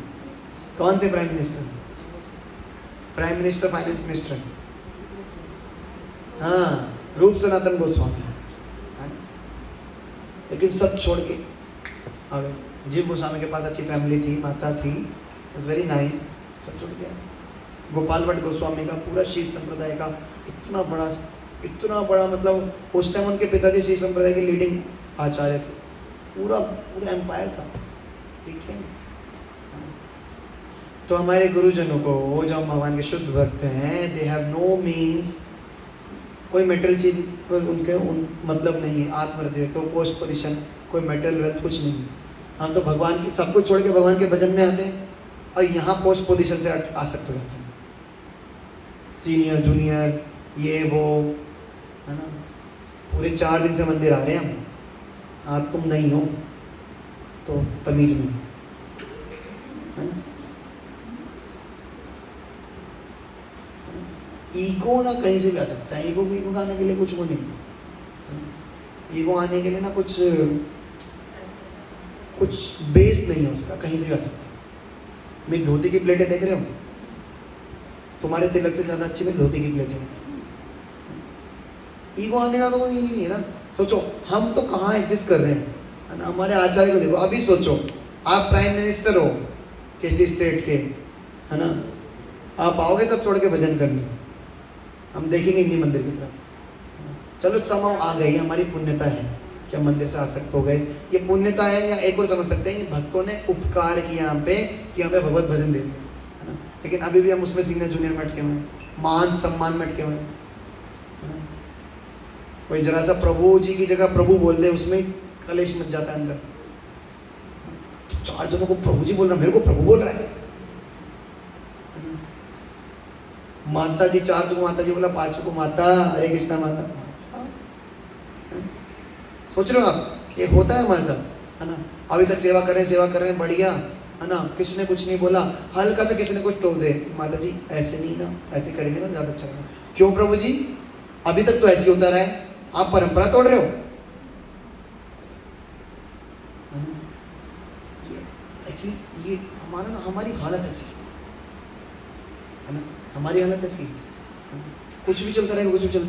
कौन थे prime minister? Prime minister, finance minister, हाँ, रूप सनातन गोस्वामी। लेकिन सब छोड़ के आ गए। जीव गोस्वामी के पास अच्छी फैमिली थी, माता थी, वाज वेरी नाइस, सब छोड़ गया। गोपाल भट्ट गोस्वामी का पूरा श्री संप्रदाय का इतना बड़ा मतलब उस टाइम उनके पिताजी श्री संप्रदाय के लीडिंग आचार्य थे, पूरा एम्पायर था, ठीक है। तो हमारे गुरुजनों को, वो जो भगवान के शुद्ध भक्त हैं, दे हैव नो मीन्स, कोई मेटेरियल चीज उनके मतलब नहीं है, आत्महृदय तो पोस्ट पोजीशन, कोई मेटेरियल वेल्थ कुछ नहीं है। हम तो भगवान की सब कुछ छोड़ के भगवान के भजन में आते हैं और यहाँ पोस्ट पोजीशन से आ सकते हो जाते हैं, सीनियर जूनियर ये वो, है ना। पूरे 4 दिन से मंदिर आ रहे हैं हम, आज तुम नहीं हो तो तमीज नहीं, ईगो ना कहीं से जा सकता है। ईगो आने के लिए कुछ वो नहीं, ईगो आने के लिए ना कुछ बेस नहीं है उसका, कहीं से जा सकता है। मेरी धोती की प्लेटें देख रहे हो, तुम्हारे तिलक से ज़्यादा अच्छी मेरी धोती की प्लेटें हैं। ईगो आने का तो वो नहीं है ना। सोचो हम तो कहाँ एग्जिस्ट कर रहे हैं, है ना। हमारे आचार्य को देखो, अभी सोचो आप प्राइम मिनिस्टर हो किसी स्टेट के, है ना, आप आओगे सब छोड़ के भजन करने, हम देखेंगे इन्हीं मंदिर की तरफ। चलो समय आ गई, हमारी पुण्यता है कि हम मंदिर से आसक्त हो गए, ये पुण्यता है। या एक और समझ सकते हैं, भक्तों ने उपकार किया यहाँ पे कि हमें भगवत भजन दे दिया, है ना। लेकिन अभी भी हम उसमें सीनियर जूनियर में अटके हुए, मान सम्मान में अटके हुए। कोई जरा सा प्रभु जी की जगह प्रभु बोल दे, उसमें कलेश मच जाता है अंदर। 4 जनों को प्रभु जी बोल रहा, मेरे को प्रभु बोल रहा है। माता जी 4 को माता जी बोला, 5 को माता, हरे कृष्णा माता। सोच रहे हो आप, ये होता है हमारे साथ, है ना। अभी तक सेवा कर रहे हैं बढ़िया, है ना, किसी ने कुछ नहीं बोला, हल्का सा किसी ने कुछ टोक दे, माता जी ऐसे नहीं ना, ऐसे करेंगे ना ज़्यादा अच्छा है। क्यों प्रभु जी, अभी तक तो ऐसे होता रहा है, आप परंपरा तोड़ रहे हो। एक्चुअली ये हमारा ना, हमारी हालत ऐसी है ना, हमारी हालत ऐसी, कुछ भी चलता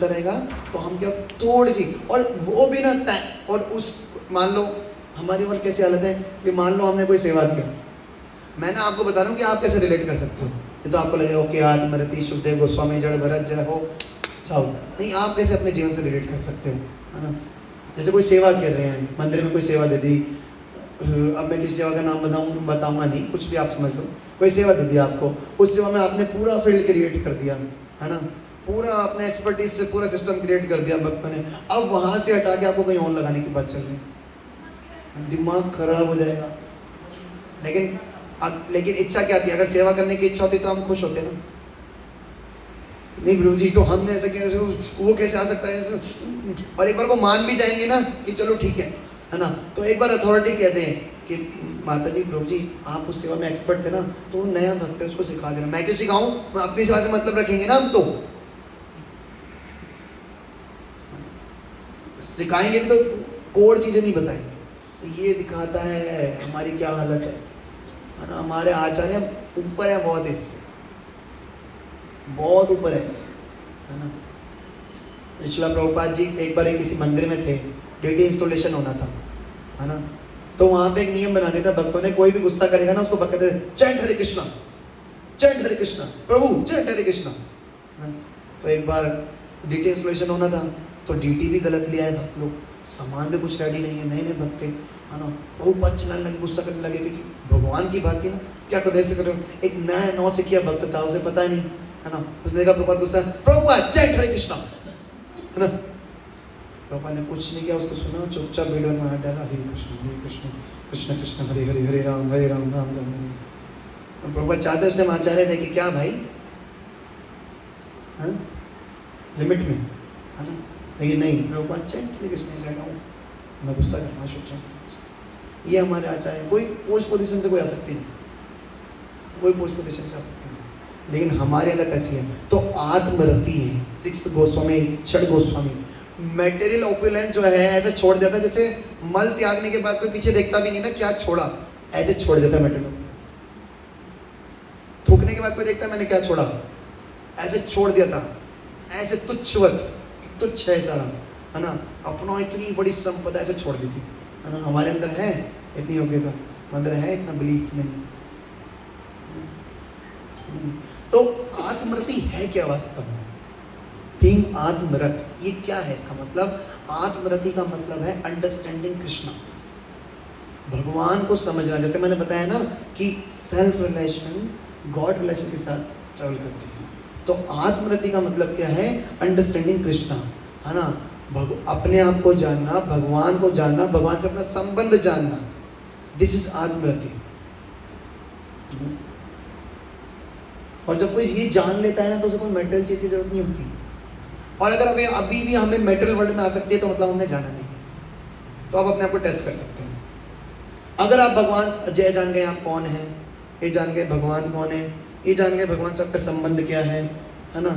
रहेगा तो हम क्या थोड़ी सी, और वो भी ना टाइम, और उस मान लो हमारी और कैसी हालत है कि मान लो हमने कोई सेवा किया, मैं ना आपको बता रहा हूँ कि आप कैसे रिलेट कर सकते हो। ये तो आपको लगेगा ओके आत्मरति शुद्धे गोस्वामी जड़ भरत जय हो चाहो, नहीं, आप कैसे अपने जीवन से रिलेट कर सकते हो, है ना। जैसे कोई सेवा कर रहे हैं, मंदिर में कोई सेवा दे दी, अब मैं किसी सेवा का नाम बताऊंगा नहीं, कुछ भी आप समझ लो, कोई सेवा दे दी आपको, उस सेवा में आपने पूरा फील्ड क्रिएट कर दिया, है ना, पूरा अपने एक्सपर्टीज से पूरा सिस्टम क्रिएट कर दिया भक्तों ने। अब वहाँ से हटा के आपको कहीं और लगाने की बात चल रही है, दिमाग खराब हो जाएगा। लेकिन इच्छा क्या थी, अगर सेवा करने की इच्छा होती तो हम खुश होते ना। नहीं प्रभु जी, तो हमने ऐसा किया, वो कैसे आ सकता है, और एक बार को मान भी जाएंगे ना कि चलो ठीक है ना, तो एक बार अथॉरिटी कहते हैं कि माता जी प्रभु जी आप उस सेवा में एक्सपर्ट थे ना, तो वो नया भक्त है उसको सिखा देना। मैं क्यों सिखाऊं, मैं अपनी सेवा से मतलब रखेंगे ना हम, तो सिखाएंगे भी तो कोड चीजें नहीं बताएंगे। ये दिखाता है हमारी क्या हालत है ना। हमारे आचार्य ऊपर है बहुत, इससे बहुत ऊपर है इससे, है ना। श्रील प्रभुपाद जी एक बार किसी मंदिर में थे, डीटी इंस्टॉलेशन होना था, है ना, तो वहाँ पे एक नियम बना दिया था, भक्तों ने कोई भी गुस्सा करेगा ना उसको कहते थे चैंट हरे कृष्णा, चैंट हरे कृष्णा, प्रभु चैंट हरे कृष्णा। तो एक बार डीटी इंस्टॉलेशन होना था, तो डीटी भी गलत लिया है भक्त लोग, सामान भी कुछ रेडी नहीं है, नए नए भक्त थे, है ना। बहुत चिल्लाने लगे, गुस्सा करने लगे कि भगवान की बात की ना, क्या करो ऐसे करो। एक नया 9 से किया भक्त था, उसे पता नहीं, है ना, उसने कहा प्रभुपाद गुस्सा, प्रभुपाद चैंट हरे कृष्णा, है ना। प्रभुपाद ने कुछ नहीं किया, उसको सुना, चुपचाप वीडियो में हाथ डाला, हरे कृष्ण कृष्ण कृष्ण हरे हरे, हरे राम राम राम हरे। प्रभुपाद चाहते उसने आचार्य थे कि क्या भाई, लिमिट में, है ना, लेकिन नहीं, प्रभुपाद चैंट हरे कृष्ण से हटाऊँ, मैं गुस्सा करना सोचा। ये हमारे आचार्य, कोई पोस्ट पोजीशन से कोई आ सकती नहीं, कोई पोस्ट पोजीशन से आ सकती नहीं, लेकिन हमारे अलग ऐसी है। तो आत्मरति है 6 गोस्वामी, 6 गोस्वामी, मेटेरियल ओपुलेंस जो है ऐसे छोड़ देता है, जैसे मल त्यागने के बाद कोई पीछे देखता भी नहीं ना क्या छोड़ा, ऐसे छोड़ देता है मेटेरियल ओपुलेंस। थूकने के बाद कोई देखता मैंने क्या छोड़ा, ऐसे छोड़ दिया था, ऐसे तुच्छवत, तुच्छ है सारा, है ना, अपना इतनी बड़ी संपदा ऐसे छोड़ दी थी, है ना। हमारे अंदर है इतनी योग्यता, अंदर है इतना बिलीफ नहीं। तो आत्मरति है क्या वास्तव में? बीइंग आत्मरत, ये क्या है इसका मतलब? आत्मरति का मतलब है अंडरस्टैंडिंग कृष्णा, भगवान को समझना। जैसे मैंने बताया ना कि सेल्फ रिलेशन गॉड रिलेशन के साथ ट्रेवल करती है, तो आत्मरति का मतलब क्या है? अंडरस्टैंडिंग कृष्णा, है ना, अपने आप को जानना, भगवान को जानना, भगवान से अपना संबंध जानना, दिस इज आत्मरति। और जब कोई ये जान लेता है ना तो उसे कोई मेटेरियल चीज की जरूरत नहीं होती। और अगर हमें अभी भी हमें मेटेरियल वर्ल्ड में आ सकती है तो मतलब हमने जाना नहीं है, तो आप अपने आप को टेस्ट कर सकते हैं। अगर आप भगवान जय जान गए आप कौन है, ये जान गए भगवान कौन है, ये जान गए भगवान से आपका संबंध क्या है ना,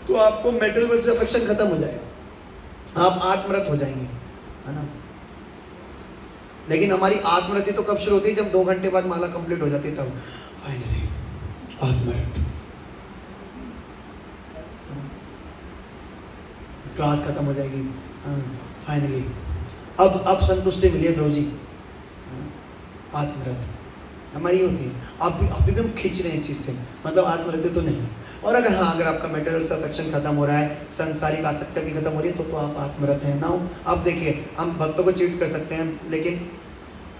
तो आपको मेटेरियल वर्ल्ड से अफेक्शन खत्म हो जाएगा, आप आत्मरत हो जाएंगे, है ना। लेकिन हमारी आत्मरति तो कब शुरू होती है? जब 2 घंटे बाद माला कंप्लीट हो जाती है, तब फाइनली आत्मरत, क्लास खत्म हो जाएगी, फाइनली अब संतुष्टि मिली है प्रभु जी, आत्मरत हमारी होती है। अभी भी हम खींच रहे हैं इस चीज से, मतलब आत्मरति तो नहीं। और अगर हाँ, अगर आपका मेटेरियल अफेक्शन खत्म हो रहा है, संसारिक आसक्ति भी खत्म हो रही है, तो आप आत्मरत हैं ना। अब देखिए, हम भक्तों को चीट कर सकते हैं लेकिन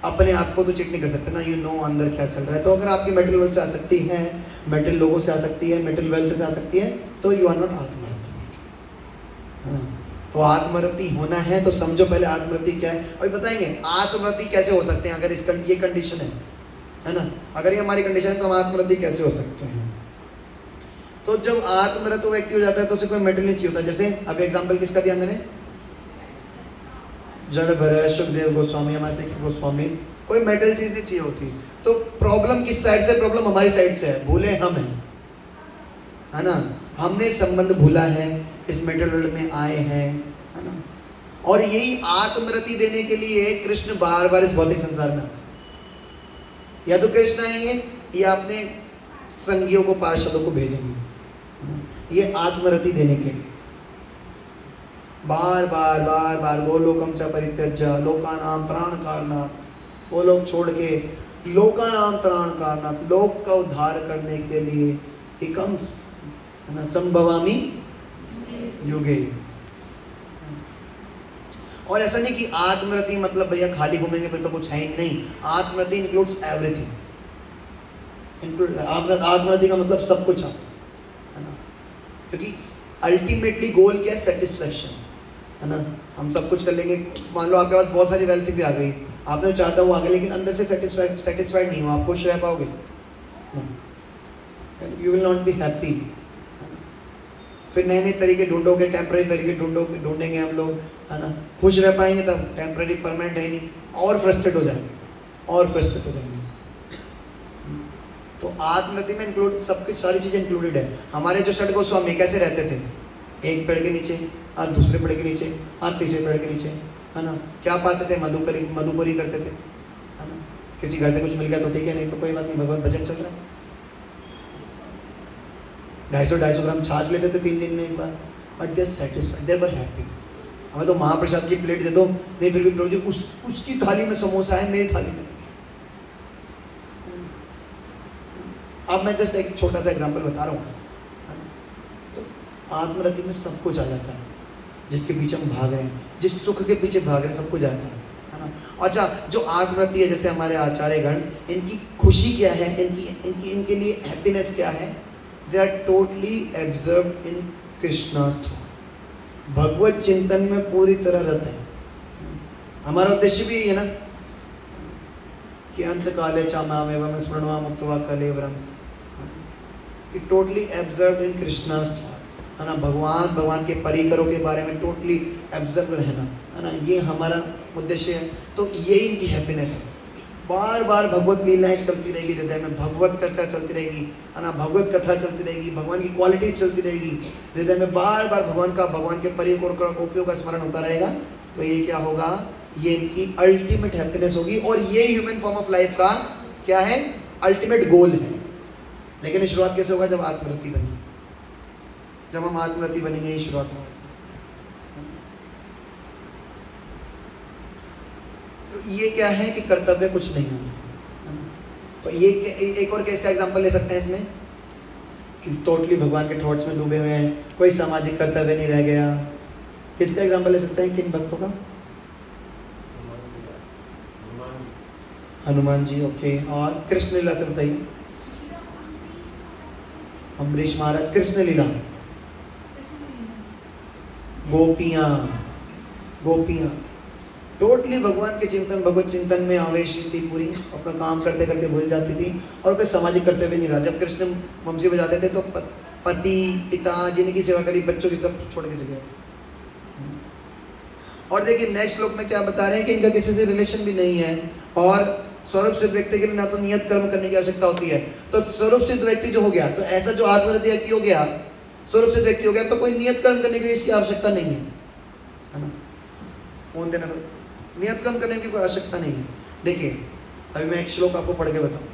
अपने आप को तो चीट नहीं कर सकते ना, यू नो अंदर क्या चल रहा है। तो अगर आपकी मेटेरियल वर्ल्ड से आ सकती है, मेटेरियल लोगों से आ सकती है, मेटेरियल वेल्थ से आ सकती है, तो यू आर नॉट आत्मरत। तो आत्मरति होना है तो समझो पहले आत्मरति क्या है, और बताएंगे आत्मरति कैसे हो सकते हैं। अगर इस ये कंडीशन है ना, अगर ये हमारी कंडीशन है तो हम आत्मरति कैसे हो सकते हैं। तो जब आत्मरत व्यक्ति हो जाता है तो उसे कोई मेटेरियल नहीं चाहिए होता। जैसे अब एग्जांपल किसका दिया मैंने, जड़ भरत, सुखदेव गोस्वामी, हमारे 6 गोस्वामी, कोई मेटेरियल चीज नहीं चाहिए होती। तो प्रॉब्लम किस साइड से? प्रॉब्लम हमारी साइड से है, भूले हम हैं, है ना, हमने संबंध भूला है, इस मेटेरियल वर्ल्ड में आए हैं, है ना। और यही आत्मरति देने के लिए कृष्ण बार बार इस भौतिक संसार में आते, या तो कृष्ण आएंगे या अपने संगियों को, पार्षदों को भेजेंगे, ये आत्मरति देने के लिए बार बार बार बार। गोलोकम च परित्यज्य लोकानाम त्राणकारणात्, वो लोग छोड़ के लोकानाम त्राणकारणात्, लोक का उद्धार करने के लिए he comes, है ना, संभवामि युगे। और ऐसा नहीं कि आत्मरति मतलब भैया खाली घूमेंगे फिर तो कुछ है ही नहीं। आत्मरति इंक्लूड्स एवरीथिंग, आत्मरति का मतलब सब कुछ है ना, क्योंकि अल्टीमेटली गोल क्या है? सेटिस्फैक्शन, है ना। हम सब कुछ कर लेंगे, मान लो आपके पास बहुत सारी वेल्थ भी आ गई, आपने चाहता वो आ गया, लेकिन अंदर से सेटिस्फाइड नहीं हो, आप खुश रह पाओगे? You will not be happy. फिर नए नए तरीके ढूंढोगे, टेम्पररी तरीके ढूंढेंगे हम लोग, है ना। खुश रह पाएंगे तब? टेम्पररी परमानेंट है नहीं, और फ्रस्ट्रेट हो जाएंगे, और फ्रस्ट्रेट हो जाएंगे। तो आत्मरति में इंक्लूड सब कुछ, सारी चीजें इंक्लूडेड है। हमारे जो 6 गोस्वामी कैसे रहते थे? एक पेड़ के नीचे, आज दूसरे पेड़ के नीचे, आज तीसरे पेड़ के नीचे, है ना। क्या पाते थे? मधुकरी करते थे, है ना। किसी घर से कुछ मिल गया तो ठीक है, नहीं तो कोई बात नहीं, भगवान भजन चल रहा है। 250 ग्राम छाछ लेते थे 3 दिन में एक बार, but they satisfied, they were happy. हमें तो महाप्रसाद की प्लेट दे दो, नहीं फिर भी प्रभु जी उसकी थाली में समोसा है, मेरी थाली में। अब मैं जस्ट एक छोटा सा एग्जांपल बता रहा हूँ। तो आत्मरति में सब कुछ आ जाता है, जिसके पीछे हम भाग रहे हैं, जिस सुख के पीछे भाग रहे हैं, सब कुछ आता है ना। अच्छा, जो आत्मरति है, जैसे हमारे आचार्य गण, इनकी खुशी क्या है, इनके लिए हैप्पीनेस क्या है? They are totally absorbed in Krishna's thought, भगवत चिंतन में पूरी तरह रत है। हमारा उद्देश्य भी है ना कि अंत काले चामामेवं स्मृण्वा मुक्त्वा कलेवरम, कि totally absorbed in Krishna's thought, है ना। भगवान के परिकरों के बारे में टोटली एब्जर्व रहना, है ना, ये हमारा उद्देश्य है। तो ये इनकी हैप्पीनेस है, बार बार भगवत लीलाएं चलती रहेगी हृदय में, भगवत चर्चा चलती रहेगी, है ना, भगवत कथा चलती रहेगी, भगवान की क्वालिटीज चलती रहेगी हृदय में, बार बार भगवान के परियों का उपयोग का स्मरण होता रहेगा, तो ये क्या होगा, ये इनकी अल्टीमेट हैप्पीनेस होगी। और ये ह्यूमन फॉर्म ऑफ लाइफ का क्या है, अल्टीमेट गोल है। लेकिन शुरुआत कैसे होगा, जब आत्मरति बनी, जब हम आत्मरति बनेंगे, ये शुरुआत होगा। तो ये क्या है कि कर्तव्य कुछ नहीं है। तो ये एक और केस का एग्जांपल ले सकते हैं इसमें कि टोटली भगवान के थॉट्स में डूबे हुए हैं, कोई सामाजिक कर्तव्य नहीं रह गया। किसका एग्जांपल ले सकते हैं, किन भक्तों का, हनुमान जी, ओके। और कृष्ण लीला से बताइए, अम्बरीश महाराज, कृष्ण लीला, गोपियां, गोपियां टोटली भगवान के चिंतन, भगवत चिंतन में आवेश थी पूरी, अपना काम करते करते भूल जाती थी और कोई सामाजिक कर्तव्य नहीं रहा। जब कृष्ण वंशी बजाते थे तो पति, पिता, जिनकी सेवा करी, बच्चों की सब छोड़ के चले। और देखिए नेक्स्ट श्लोक में क्या बता रहे हैं कि इनका किसी से रिलेशन भी नहीं है और स्वरूप सिद्ध व्यक्ति के लिए ना तो नियत कर्म करने की आवश्यकता होती है। तो स्वरूप सिद्ध व्यक्ति जो हो गया, तो ऐसा जो आत्मरति व्यक्ति हो गया, स्वरूप सिद्ध व्यक्ति हो गया, तो कोई नियत कर्म करने की इसकी आवश्यकता नहीं है ना। फोन देना, नियत कर्म करने की कोई आवश्यकता नहीं है। देखिए अभी मैं एक श्लोक आपको पढ़ के बताऊं,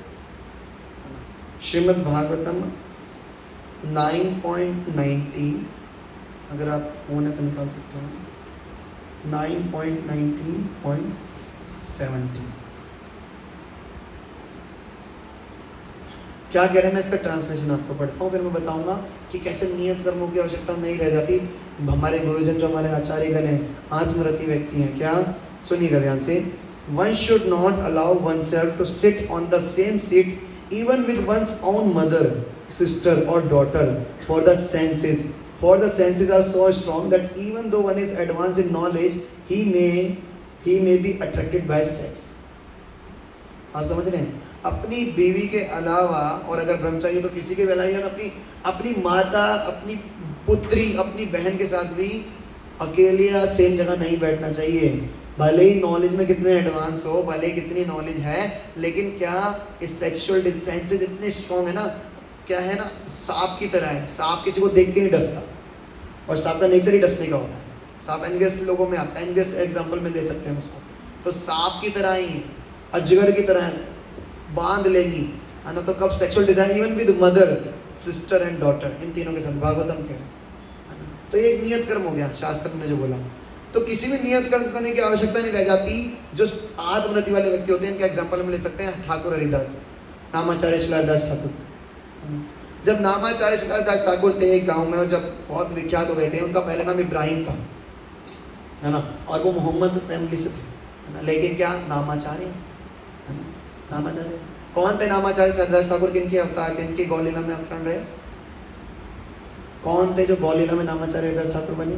श्रीमद् भागवतम 9.90, अगर आप फोन है तो निकाल सकते हो, 9.19.70 क्या कह रहे हैं, मैं इसका ट्रांसलेशन आपको पढ़ता हूँ, फिर मैं बताऊंगा कि कैसे नियत कर्मों की आवश्यकता नहीं रह जाती। हमारे गुरुजन जो हमारे आचार्यगण हैं, आत्मरति व्यक्ति हैं, क्या, सुनिएगा ध्यान से। One should not allow one self to sit on the same seat even with one's own mother, sister और daughter, for the senses are so strong that even though one is advance in knowledge he may be attracted by sex. आप समझ रहे हैं, अपनी बीवी के अलावा, और अगर ब्रह्मचारी तो किसी के भी अलावा, अपनी माता, अपनी पुत्री, अपनी बहन के साथ भी अकेले या सेम जगह नहीं बैठना चाहिए। भले ही नॉलेज में कितने एडवांस हो, भले ही कितनी नॉलेज है, लेकिन क्या इस सेक्सुअल डिसेंसेस इतने स्ट्रॉन्ग है ना, क्या है ना, सांप की तरह है। सांप किसी को देख के नहीं डसता, और सांप का नेचर ही डसने का होता है। सांप एनवियस लोगों में आता है, एनवियस एग्जाम्पल में दे सकते हैं उसको। तो सांप की तरह ही, अजगर की तरह बांध लेगी, है ना। तो कब sexual design even with mother, sister and daughter, इन तीनों के साथ भागवतम कह रहे हैं। तो ये एक नियत कर्म हो गया, शास्त्र ने जो बोला। तो किसी भी नियत कर्म करने की आवश्यकता नहीं रह जाती। जो आत्मरति वाले व्यक्ति होते हैं, इनका एग्जाम्पल हम ले सकते हैं ठाकुर हरिदास, नामाचार्य शिलादास ठाकुर। जब नामाचार्य शिलादास ठाकुर थे एक गाँव में, और जब बहुत विख्यात हो गए थे, उनका पहला नाम इब्राहिम था, है ना, और वो मोहम्मद फैमिली से थे, है ना। लेकिन क्या नामाचार्य, नामाचार्य कौन थे? नामाचार्य शिलादास ठाकुर किनके अवतार, किनके गौलीला में अवतरण रहे? कौन थे जो गौलीला में नामाचार्य हरिदास ठाकुर बने?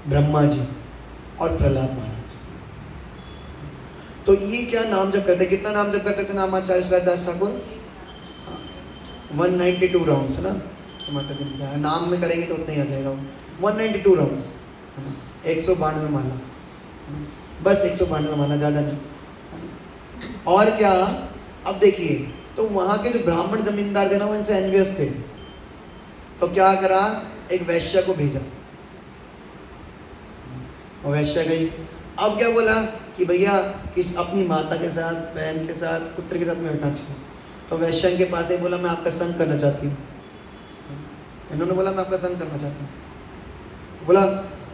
ब्रह्मा जी और प्रहलाद महाराज। तो ये क्या नाम जप करते, कितना नाम जप करते थे नामाचार्य शिलादास ठाकुर? 192 राउंड्स, है ना। तो नाम में करेंगे तो उतना ही आ जाएगा। 192 राउंड्स, 192 माला, बस 192 माला, ज़्यादा नहीं। और क्या, अब देखिए, तो वहाँ के जो ब्राह्मण जमींदार थे ना, वो इनसे एनवियस थे। तो क्या करा, एक वैश्य को भेजा, और वैश्य गई। अब क्या बोला कि भैया किस अपनी माता के साथ, बहन के साथ, पुत्र के साथ में बैठना चाहिए। तो वैश्य के पास ही बोला, मैं आपका संग करना चाहती हूँ। इन्होंने बोला, मैं आपका संग करना चाहती हूँ। बोला,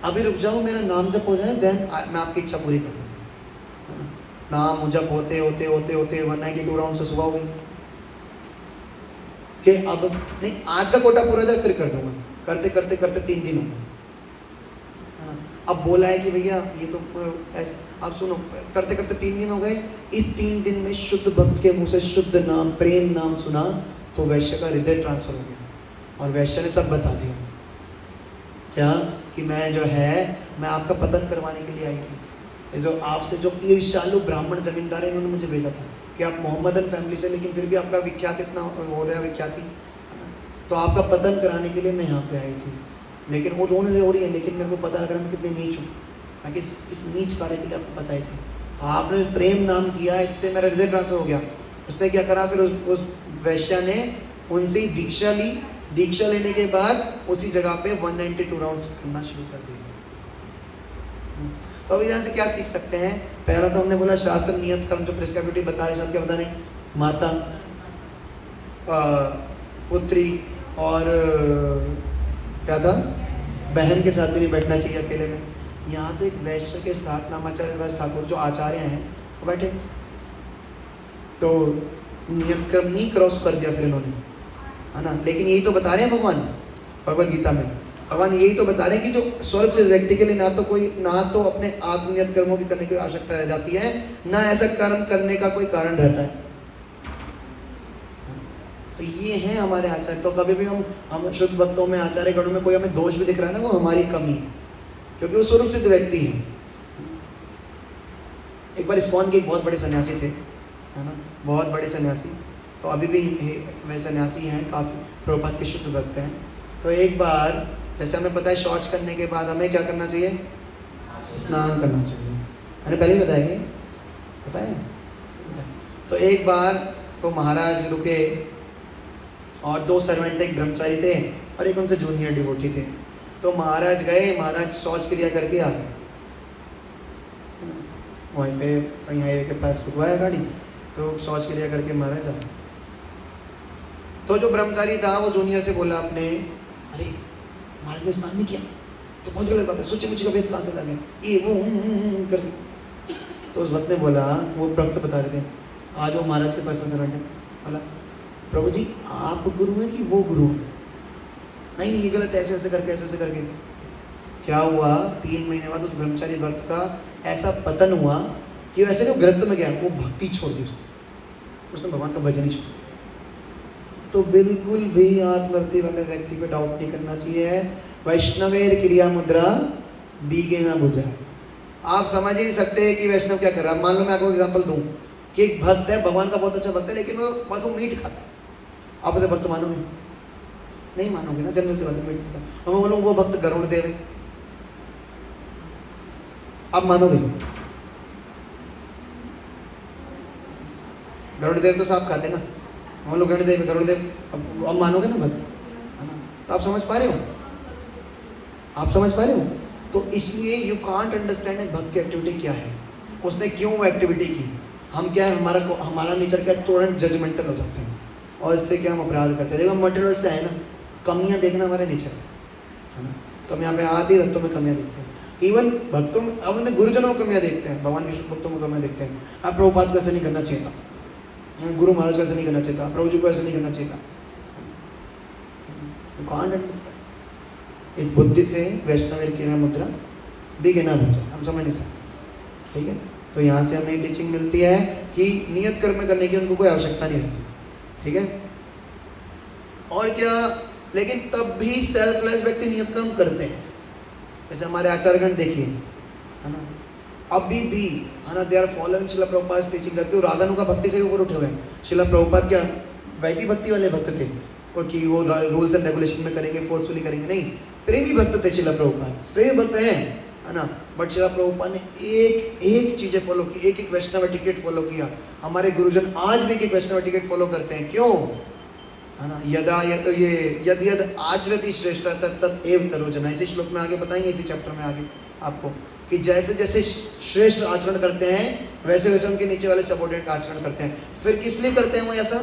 अभी रुक जाओ, मेरा नाम जप हो जाए, देन मैं आपकी इच्छा पूरी करूँ। नाम जप होते होते होते होते 192 राउंड से सुबह हो गई कि अब नहीं, आज का कोटा पूरा जाए फिर कर दूंगा। करते करते करते 3 दिन हो गए। अब बोला है कि भैया ये तो अब सुनो, करते करते 3 दिन हो गए। इस 3 दिन में शुद्ध भक्त के मुंह से शुद्ध नाम, प्रेम नाम सुना, तो वैश्य का हृदय ट्रांसफर हो गया, और वैश्य ने सब बता दिया। क्या कि मैं जो है, मैं आपका पतन करवाने के लिए आई थी। जो आपसे जो ईर्ष्यालु ब्राह्मण जमींदार है, इन्होंने मुझे भेजा था कि आप मोहम्मदन फैमिली से, लेकिन फिर भी आपका विख्यात इतना हो रहा है, विख्याति, तो आपका पतन कराने के लिए मैं यहाँ पे आई थी। लेकिन वो रोने हो रही है, लेकिन मेरे को पता लग रहा है मैं कितनी नीच हूँ, मैं किस नीच कार्य के लिए आपके पास आई थी। आपने प्रेम नाम किया, इससे मेरा हृदय ट्रांसफर हो गया। उसने क्या करा, फिर उस वैश्या ने उनसे ही दीक्षा ली। दीक्षा लेने के बाद उसी जगह पे 192 राउंड्स करना शुरू कर दिया। तो अभी यहाँ से क्या सीख सकते हैं? पहला तो हमने बोला शास्त्र नियत कर्म जो प्रिस्क्राइबिलिटी बता रहे, साथ क्या बता रहे? माता, पुत्री और क्या था, बहन के साथ भी नहीं बैठना चाहिए अकेले में। यहाँ तो एक वैश्य के साथ नामाचार्य दास ठाकुर जो आचार्य हैं वो बैठे, तो नियत कर्म नहीं क्रॉस कर दिया फिर इन्होंने, है ना। लेकिन यही तो बता रहे हैं भगवान भगवद गीता में, भगवान यही तो बता रहे हैं कि जो स्वर्ग से व्यक्ति के लिए ना तो अपने आत्मनियत कर्मों की करने की आवश्यकता रह जाती है, ना ऐसा कर्म करने का कोई कारण रहता है। तो ये है हमारे आचार्य। तो कभी भी हम शुद्ध भक्तों में, आचार्य गणों में कोई हमें दोष भी दिख रहा है ना, वो हमारी कमी है, क्योंकि वो स्वरूप सिद्ध व्यक्ति है। एक बार इस्कॉन के एक बहुत बड़े सन्यासी थे, है ना, बहुत बड़े सन्यासी, तो अभी भी वे सन्यासी हैं, काफ़ी प्रभुपाद के शुद्ध भक्त हैं। तो एक बार, जैसे हमें पता है शौच करने के बाद हमें क्या करना चाहिए? स्नान करना चाहिए, मैंने पहले ही बताया, पता है। तो एक बार तो महाराज रुके और दो सर्वेंट, एक ब्रह्मचारी थे और एक उनसे जूनियर डिवोटी थे। तो महाराज गए, महाराज शौच क्रिया करके आ गए, वहीं पे कहीं हाईवे के पास रुकवाया गाड़ी, तो शौच क्रिया करके महाराज आ गए। तो जो ब्रह्मचारी था वो जूनियर से बोला अपने, अरे महाराज ने स्नान नहीं किया तो बहुत गलत बात है, सोचे मुझे का वेद कहाँ से लगे ये वो कर। तो उस भक्त ने बोला, वो भक्त बता रहे थे, आज वो महाराज के पर्सनल सर्वेंट है, बोला प्रभु जी आप गुरु हैं कि वो गुरु हैं? नहीं ये गलत है, ऐसे ऐसे करके। क्या हुआ, 3 महीने बाद उस ब्रह्मचारी भक्त का ऐसा पतन हुआ कि वैसे नहीं, वो ग्रस्त में गया, वो भक्ति छोड़ दी उसने भगवान का भजन ही छोड़। तो बिल्कुल भी आत्मवर्ती वाले व्यक्ति पे डाउट नहीं करना चाहिए। वैष्णवेर क्रिया मुद्रा बीगे ना बुझा। आप समझ ही नहीं सकते कि वैष्णव क्या कर रहा है। मान लो मैं आपको एग्जांपल दूं कि एक भक्त है, भगवान का बहुत अच्छा भक्त है, लेकिन वो बस वो मीट खाता है, आप उसे भक्त मानोगे? नहीं मानोगे ना, जनरल से बात है, मीट खाता। मैं बोलूँ वो भक्त गरुड़ देव है, आप मानोगे? गरुड़ देव तो सांप खाते ना, हम लोग गरुड़ देव अब मानोगे ना भक्त? तो आप समझ पा रहे हो, आप समझ पा रहे हो? तो इसलिए यू कांट अंडरस्टैंड भक्त की एक्टिविटी क्या है, उसने क्यों वो एक्टिविटी की। हम क्या है, हमारा नेचर क्या है, तुरंत जजमेंटल हो जाते हैं और इससे क्या हम अपराध करते हैं। देखो मटेरियल से है ना, कमियां देखना हमारा नेचर है ना। तो हम यहाँ पे आते ही भक्तों में कमियां देखते हैं, इवन भक्तों में, अब अपने गुरुजनों में कमियां देखते हैं, भगवान विष्णु भक्तों में कमियां देखते हैं। आप प्रभुपाद को ऐसे नहीं करना चाहिए था, गुरु महाराज को ऐसे नहीं करना चाहिए था, प्रभु जी को ऐसे नहीं करना चाहिए था। इस बुद्धि से वैष्णव की मुद्रा बिगिना भजा, हम समझ नहीं सकते, ठीक है। तो यहाँ से हमें टीचिंग मिलती है कि नियत कर्म करने की उनको कोई आवश्यकता नहीं रहती, ठीक है। और क्या, लेकिन तब भी सेल्फलेस व्यक्ति नियत कर्म करते हैं। जैसे हमारे आचार्यगण देखिए, है ना, अभी भी, है ना, they are following Shila Prabhupada teaching करते हुए रागानु का भक्ति से ऊपर उठे हुए हैं। शिला प्रभुपाद क्या वैदिक भक्ति वाले भक्त थे, और कि वो रूल्स एंड रेगुलेशन में करेंगे, फोर्सफुली करेंगे, नहीं, प्रेमी भक्त थे शिला प्रभुपाद, प्रेमी भक्त हैं, है ना। बट शिला प्रभुपाद ने एक एक चीज़ें फॉलो की, एक एक वैष्णव एटिकेट फॉलो किया। हमारे गुरुजन आज भी एक वैष्णव एटिकेट फॉलो करते हैं, क्यों, है ना। यद यद आचरति श्रेष्ठ तत् एव तरोजना, इसी श्लोक में आगे बताएंगे, इसी चैप्टर में आगे आपको, कि जैसे जैसे श्रेष्ठ आचरण करते हैं वैसे वैसे उनके नीचे वाले सबऑर्डिनेट आचरण करते हैं। फिर किस लिए करते हैं वो ऐसा?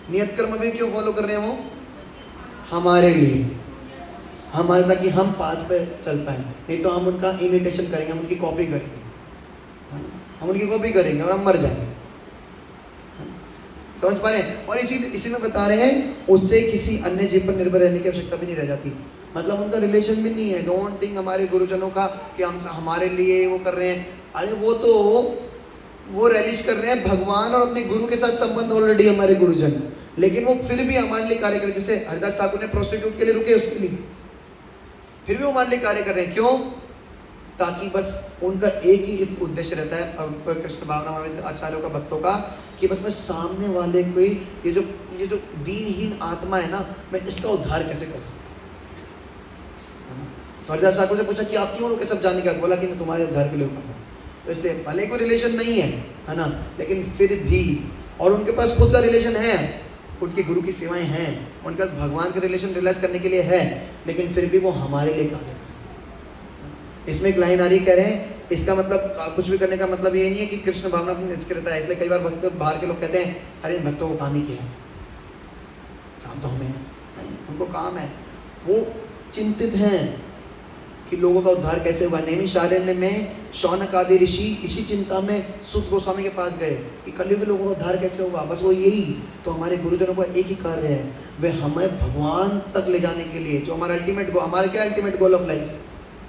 नियत कर्म में क्यों फॉलो कर रहे हैं वो? हमारे लिए, हमारे, ताकि हम पाथ पे चल पाए। नहीं तो हम उनका इमिटेशन करेंगे, हम उनकी कॉपी करेंगे, हम उनकी कॉपी करेंगे और हम मर जाएंगे, समझ पा रहे हैं। और इसी में बता रहे हैं, उससे किसी अन्य जीव पर निर्भर रहने की आवश्यकता भी नहीं रह जाती। मतलब उनका रिलेशन भी नहीं है। डोंट थिंक हमारे गुरुजनों का कि हम हमारे लिए वो कर रहे हैं। अरे वो रैलिश कर रहे हैं भगवान और अपने गुरु के साथ संबंध ऑलरेडी हमारे गुरुजन, लेकिन वो फिर भी हमारे लिए कार्य कर रहे हैं। जैसे हरिदास ठाकुर ने प्रोस्टिट्यूट के लिए रुके, उसके लिए फिर भी वो हमारे लिए कार्य कर रहे हैं। क्यों? ताकि बस उनका एक ही उद्देश्य रहता है कृष्ण भावना आचार्यों का, भक्तों का, कि बस मैं सामने वाले को ये जो दीनहीन आत्मा है ना, मैं इसका उद्धार कैसे कर सकता हूँ। हरिदास ठाकुर से पूछा कि आप क्यों रुके सब जाने के बाद? बोला कि मैं तुम्हारे उद्धार के लिए रुका था। तो इसलिए भले कोई रिलेशन नहीं है ना, लेकिन फिर भी, और उनके पास खुद का रिलेशन है, उनके गुरु की सेवाएं हैं, उनके पास भगवान का रिलेशन रियलाइज करने के लिए है, लेकिन फिर भी वो हमारे लिए कार्य करते। इसमें एक लाइन आ रही, कह रहे हैं इसका मतलब कुछ भी करने का मतलब ये नहीं है कि कृष्ण भावना अपने इसके रहता है। इसलिए कई बार भक्त बाहर के लोग कहते हैं अरे भक्तों को काम ही किया है, काम तो हमें नहीं, उनको काम है, वो चिंतित हैं कि लोगों का उद्धार कैसे होगा। नैमिषारण्य में शौनक आदि ऋषि इसी चिंता में सूत गोस्वामी के पास गए कि कलयुग के लोगों का उद्धार कैसे होगा। बस वो यही, तो हमारे गुरुजनों का एक ही कार्य है, वे हमें भगवान तक ले जाने के लिए, जो हमारा अल्टीमेट गोल, हमारा क्या अल्टीमेट गोल ऑफ लाइफ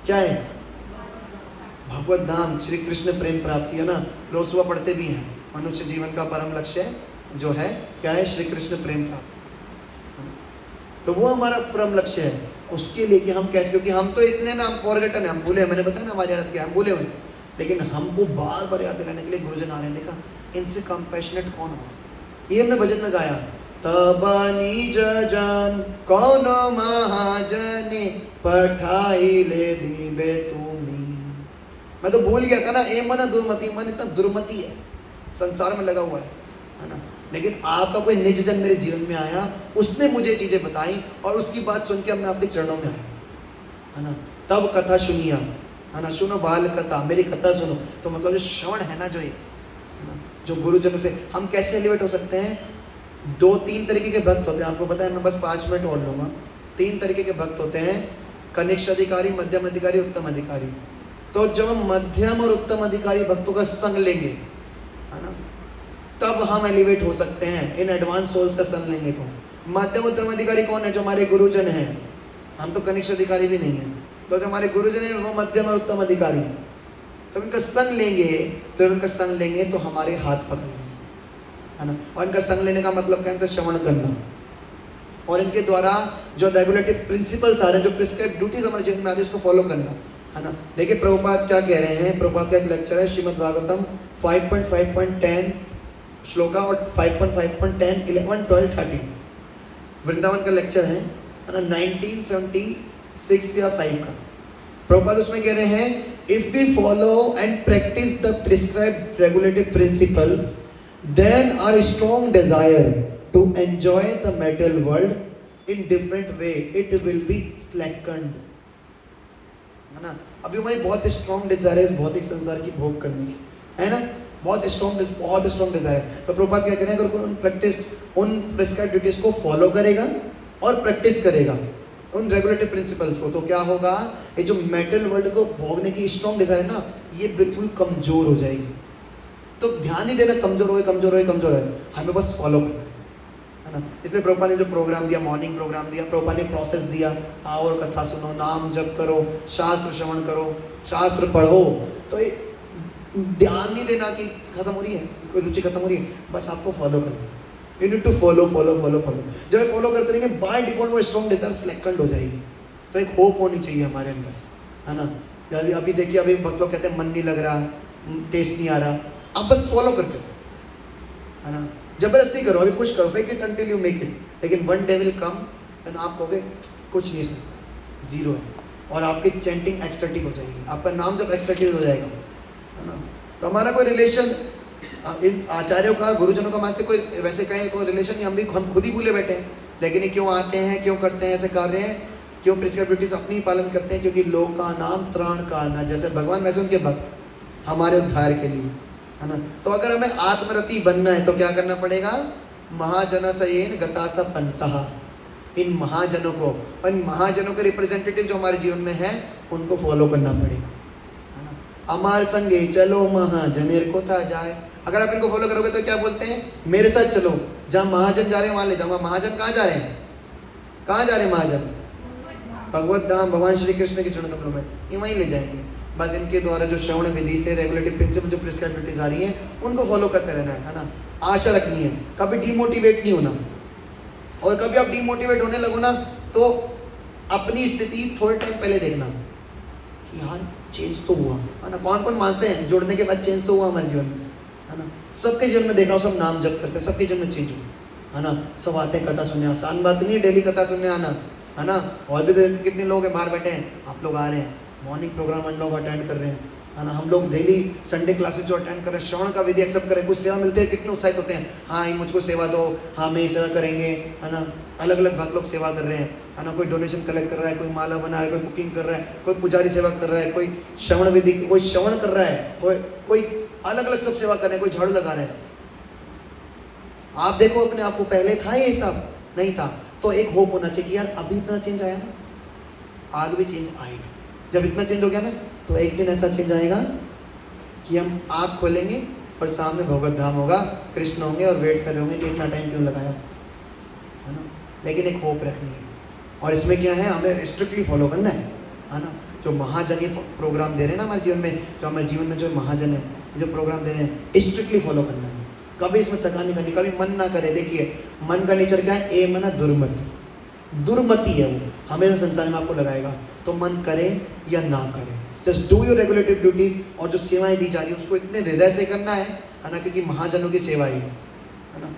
क्या है? भगवत धाम, श्री कृष्ण प्रेम प्राप्ति, है ना। रोज सुबह पढ़ते भी हैं, मनुष्य जीवन का परम लक्ष्य जो है क्या है? श्री कृष्ण प्रेम प्राप्ति। तो वो हमारा परम लक्ष्य है, उसके लिए कि हम कैसे, क्योंकि हम तो इतने ना, हम फॉरगेटन है, हम भूले, मैंने बताया ना हमारी हालत क्या, हम भूले हुए, लेकिन हमको बार बार याद दिलाने के लिए गुरुजन आ रहे हैं। देखा, इनसे कंपैशनेट कौन हुआ? ये हमने भजन में गाया, तब निज जन कौन महाजने पठाई ले दीबे तुम्ही। मैं तो भूल गया था ना, ए मन दुर्मति, मन इतना दुर्मति है, संसार में लगा हुआ है ना, लेकिन आपका कोई निज जन मेरे जीवन में आया, उसने मुझे चीजें बताई, और उसकी बात सुन के मैं आपके चरणों में आया, है ना। तब कथा सुनिया, है ना, सुनो बाल कथा, मेरी कथा सुनो। तो मतलब जो श्रवण है ना, जो ये जो गुरुजनों से हम कैसे एलिवेट हो सकते हैं? 2-3 तरीके के भक्त होते हैं, आपको पता है, मैं बस 5 मिनट और लूँगा। 3 तरीके के भक्त होते हैं, कनिष्ठ अधिकारी, मध्यम अधिकारी, उत्तम अधिकारी। तो जब हम मध्यम और उत्तम अधिकारी भक्तों का संग लेंगे, है ना, तब हम एलिवेट हो सकते हैं। इन एडवांस सोल्स का संग लेंगे तो मध्यम उत्तम अधिकारी कौन है? जो हमारे गुरुजन हैं। हम तो कनिष्ठ अधिकारी भी नहीं है, तो जो हमारे गुरुजन है वो मध्यम और उत्तम अधिकारी। तो उनका संग लेंगे, तो उनका संग लेंगे तो हमारे हाथ पकड़ेंगे, है ना। और इनका संग लेने का मतलब क्या है? श्रवण करना, और इनके द्वारा जो रेगुलेटिव प्रिंसिपल्स आ रहे हैं, जो प्रिस्क्राइब ड्यूटीज हमारे जीवन में आती है, उसको फॉलो करना, है ना। देखिए प्रभुपाद क्या कह रहे हैं। प्रभुपाद का एक लेक्चर है श्रीमद् भागवतम 5.5.10 श्लोका और 5.5.10, 11, 12, 13 वृंदावन का लेक्चर है ना, 1976 या 5 का। प्रभुपाद उसमें कह रहे हैं, if we follow and practice the prescribed regulative principles, then our strong desire to enjoy the material world in different way it will be slackened, है ना। अभी हमारी बहुत स्ट्रॉन्ग डिजायर है भौतिक संसार की भोग करने की, है ना, बहुत स्ट्रॉन्ग डिजायर है। तो प्रभुपाद क्या करें, अगर उन प्रिस्क्राइब्ड ड्यूटीज को फॉलो करेगा और प्रैक्टिस करेगा उन रेगुलेटिव प्रिंसिपल्स को, तो क्या होगा? ये जो मेटल वर्ल्ड को भोगने की स्ट्रॉन्ग डिजायर है ना, ये बिल्कुल कमजोर हो जाएगी। तो ध्यान नहीं देना कमजोर हो, हमें बस फॉलो करना है ना। इसलिए प्रभुपाद ने जो प्रोग्राम दिया, मॉर्निंग प्रोग्राम दिया, प्रभुपाद ने प्रोसेस दिया, आओ और कथा सुनो, नाम जप करो, शास्त्र श्रवण करो, शास्त्र पढ़ो। तो ये ध्यान नहीं देना कि खत्म हो रही है, कोई रुचि खत्म हो रही है, बस आपको फॉलो करना है। You need to follow. जब ये फॉलो करते रहेंगे, बाय डिफॉल्ट वो स्ट्रॉन्ग डिजायर सिलेक्टेड हो जाएगी। तो एक होप होनी चाहिए हमारे अंदर, है ना। अभी देखिए, अभी भक्त लोग कहते हैं मन नहीं लग रहा, टेस्ट नहीं आ रहा, आप बस फॉलो करते हो, है ना। जबरदस्ती करो, अभी पुश करो, fake it until you make it, लेकिन one day will come and आप कहोगे कुछ नहीं सकता, जीरो है, और आपकी चैंटिंग एक्सटेटिक हो जाएगी, आपका नाम जब एक्सटेटिक हो जाएगा, है ना। तो हमारा कोई रिलेशन इन आचार्यों का, गुरुजनों का हमारे से कोई वैसे कहें कोई रिलेशन नहीं, हम खुद ही भूले बैठे हैं। लेकिन ये क्यों आते हैं, क्यों करते हैं ऐसे कार्य हैं, क्यों प्रिस्क्राइब्ड ड्यूटीज अपनी पालन करते हैं? क्योंकि लोग का नाम त्राण कारणा, जैसे भगवान वैसे उनके भक्त हमारे उद्धार के लिए, है ना। तो अगर हमें आत्मरति बनना है तो क्या करना पड़ेगा? महाजन सयेन गतासा पंतः, इन महाजनों को, और इन महाजनों के रिप्रेजेंटेटिव जो हमारे जीवन में है, उनको फॉलो करना पड़ेगा, है ना। अमार संगे चलो महाजनेर को था जाए। अगर आप इनको फॉलो करोगे तो क्या बोलते हैं? मेरे साथ चलो, जहाँ महाजन जा रहे हैं वहाँ ले जाऊंगा। महाजन कहाँ जा रहे हैं? कहाँ जा रहे हैं महाजन? भगवत धाम, भगवान श्री कृष्ण के चरण कमलों में, ये वहीं ले जाएंगे। बस इनके द्वारा जो श्रवण विधि से रेगुलेटिव प्रिंसिपल जो प्रिस्क्राइब्ड ड्यूटीज आ रही हैं, उनको फॉलो करते रहना है ना। आशा रखनी है, कभी डिमोटिवेट नहीं होना। और कभी आप डिमोटिवेट होने लगो ना, तो अपनी स्थिति थोड़े टाइम पहले देखना कि यार चेंज तो हुआ, है ना। कौन कौन मानते हैं जुड़ने के बाद चेंज तो हुआ हमारे जीवन में, है ना। सबके जीवन में देख रहा हूँ, सब नाम जप करते हैं, सबके जीवन में चेंज हुआ, है ना। सब आते हैं कथा सुनने, आसान बात नहीं है डेली कथा सुनने आना, है ना। और भी तो कितने लोग हैं बाहर बैठे हैं, आप लोग आ रहे हैं, मॉर्निंग प्रोग्राम हम लोग अटेंड कर रहे हैं, है ना। हम लोग डेली संडे क्लासेस जो अटेंड कर रहे हैं, श्रवण का विधि एक्सेप्ट करें, कुछ सेवा मिलती है, कितने उत्साहित होते हैं, हाँ मुझको सेवा दो, हाँ मैं सेवा करेंगे, है ना। अलग अलग भक्त लोग सेवा कर रहे हैं, है ना। कोई डोनेशन कलेक्ट कर रहा है, कोई माला बना रहा है, कोई कुकिंग कर रहा है, कोई पुजारी सेवा कर रहा है, कोई श्रवण विधि, कोई श्रवण कर रहा है, कोई अलग अलग सब सेवा कर रहे हैं, कोई झाड़ू लगा रहे हैं। आप देखो अपने आप को, पहले था ये सब नहीं था। तो एक होप होना चाहिए कि यार अभी इतना चेंज आया ना, आगे भी चेंज आएगा। जब इतना चेंज हो गया ना, तो एक दिन ऐसा चेंज आएगा कि हम आँख खोलेंगे और सामने भगवत धाम होगा, कृष्ण होंगे और वेट कर रहे होंगे कि इतना टाइम क्यों लगाया, है ना। लेकिन एक होप रखनी है, और इसमें क्या है, हमें स्ट्रिक्टली फॉलो करना है ना। जो महाजन ये प्रोग्राम दे रहे हैं ना हमारे जीवन में, जो हमारे जीवन में जो महाजन है जो प्रोग्राम दे रहे हैं, स्ट्रिक्टली फॉलो करना है। कभी इसमें थकान नहीं करनी, कभी मन ना करे। देखिए मन का नेचर क्या है, ए मना दुर्मति, दुर्मति है वो, हमेशा संसार में आपको लगाएगा। तो मन करे या ना करे, just do your regulative duties. और जो सेवाएं दी जा रही है उसको इतने हृदय से करना है ना, क्योंकि महाजनों की सेवा ही है ना।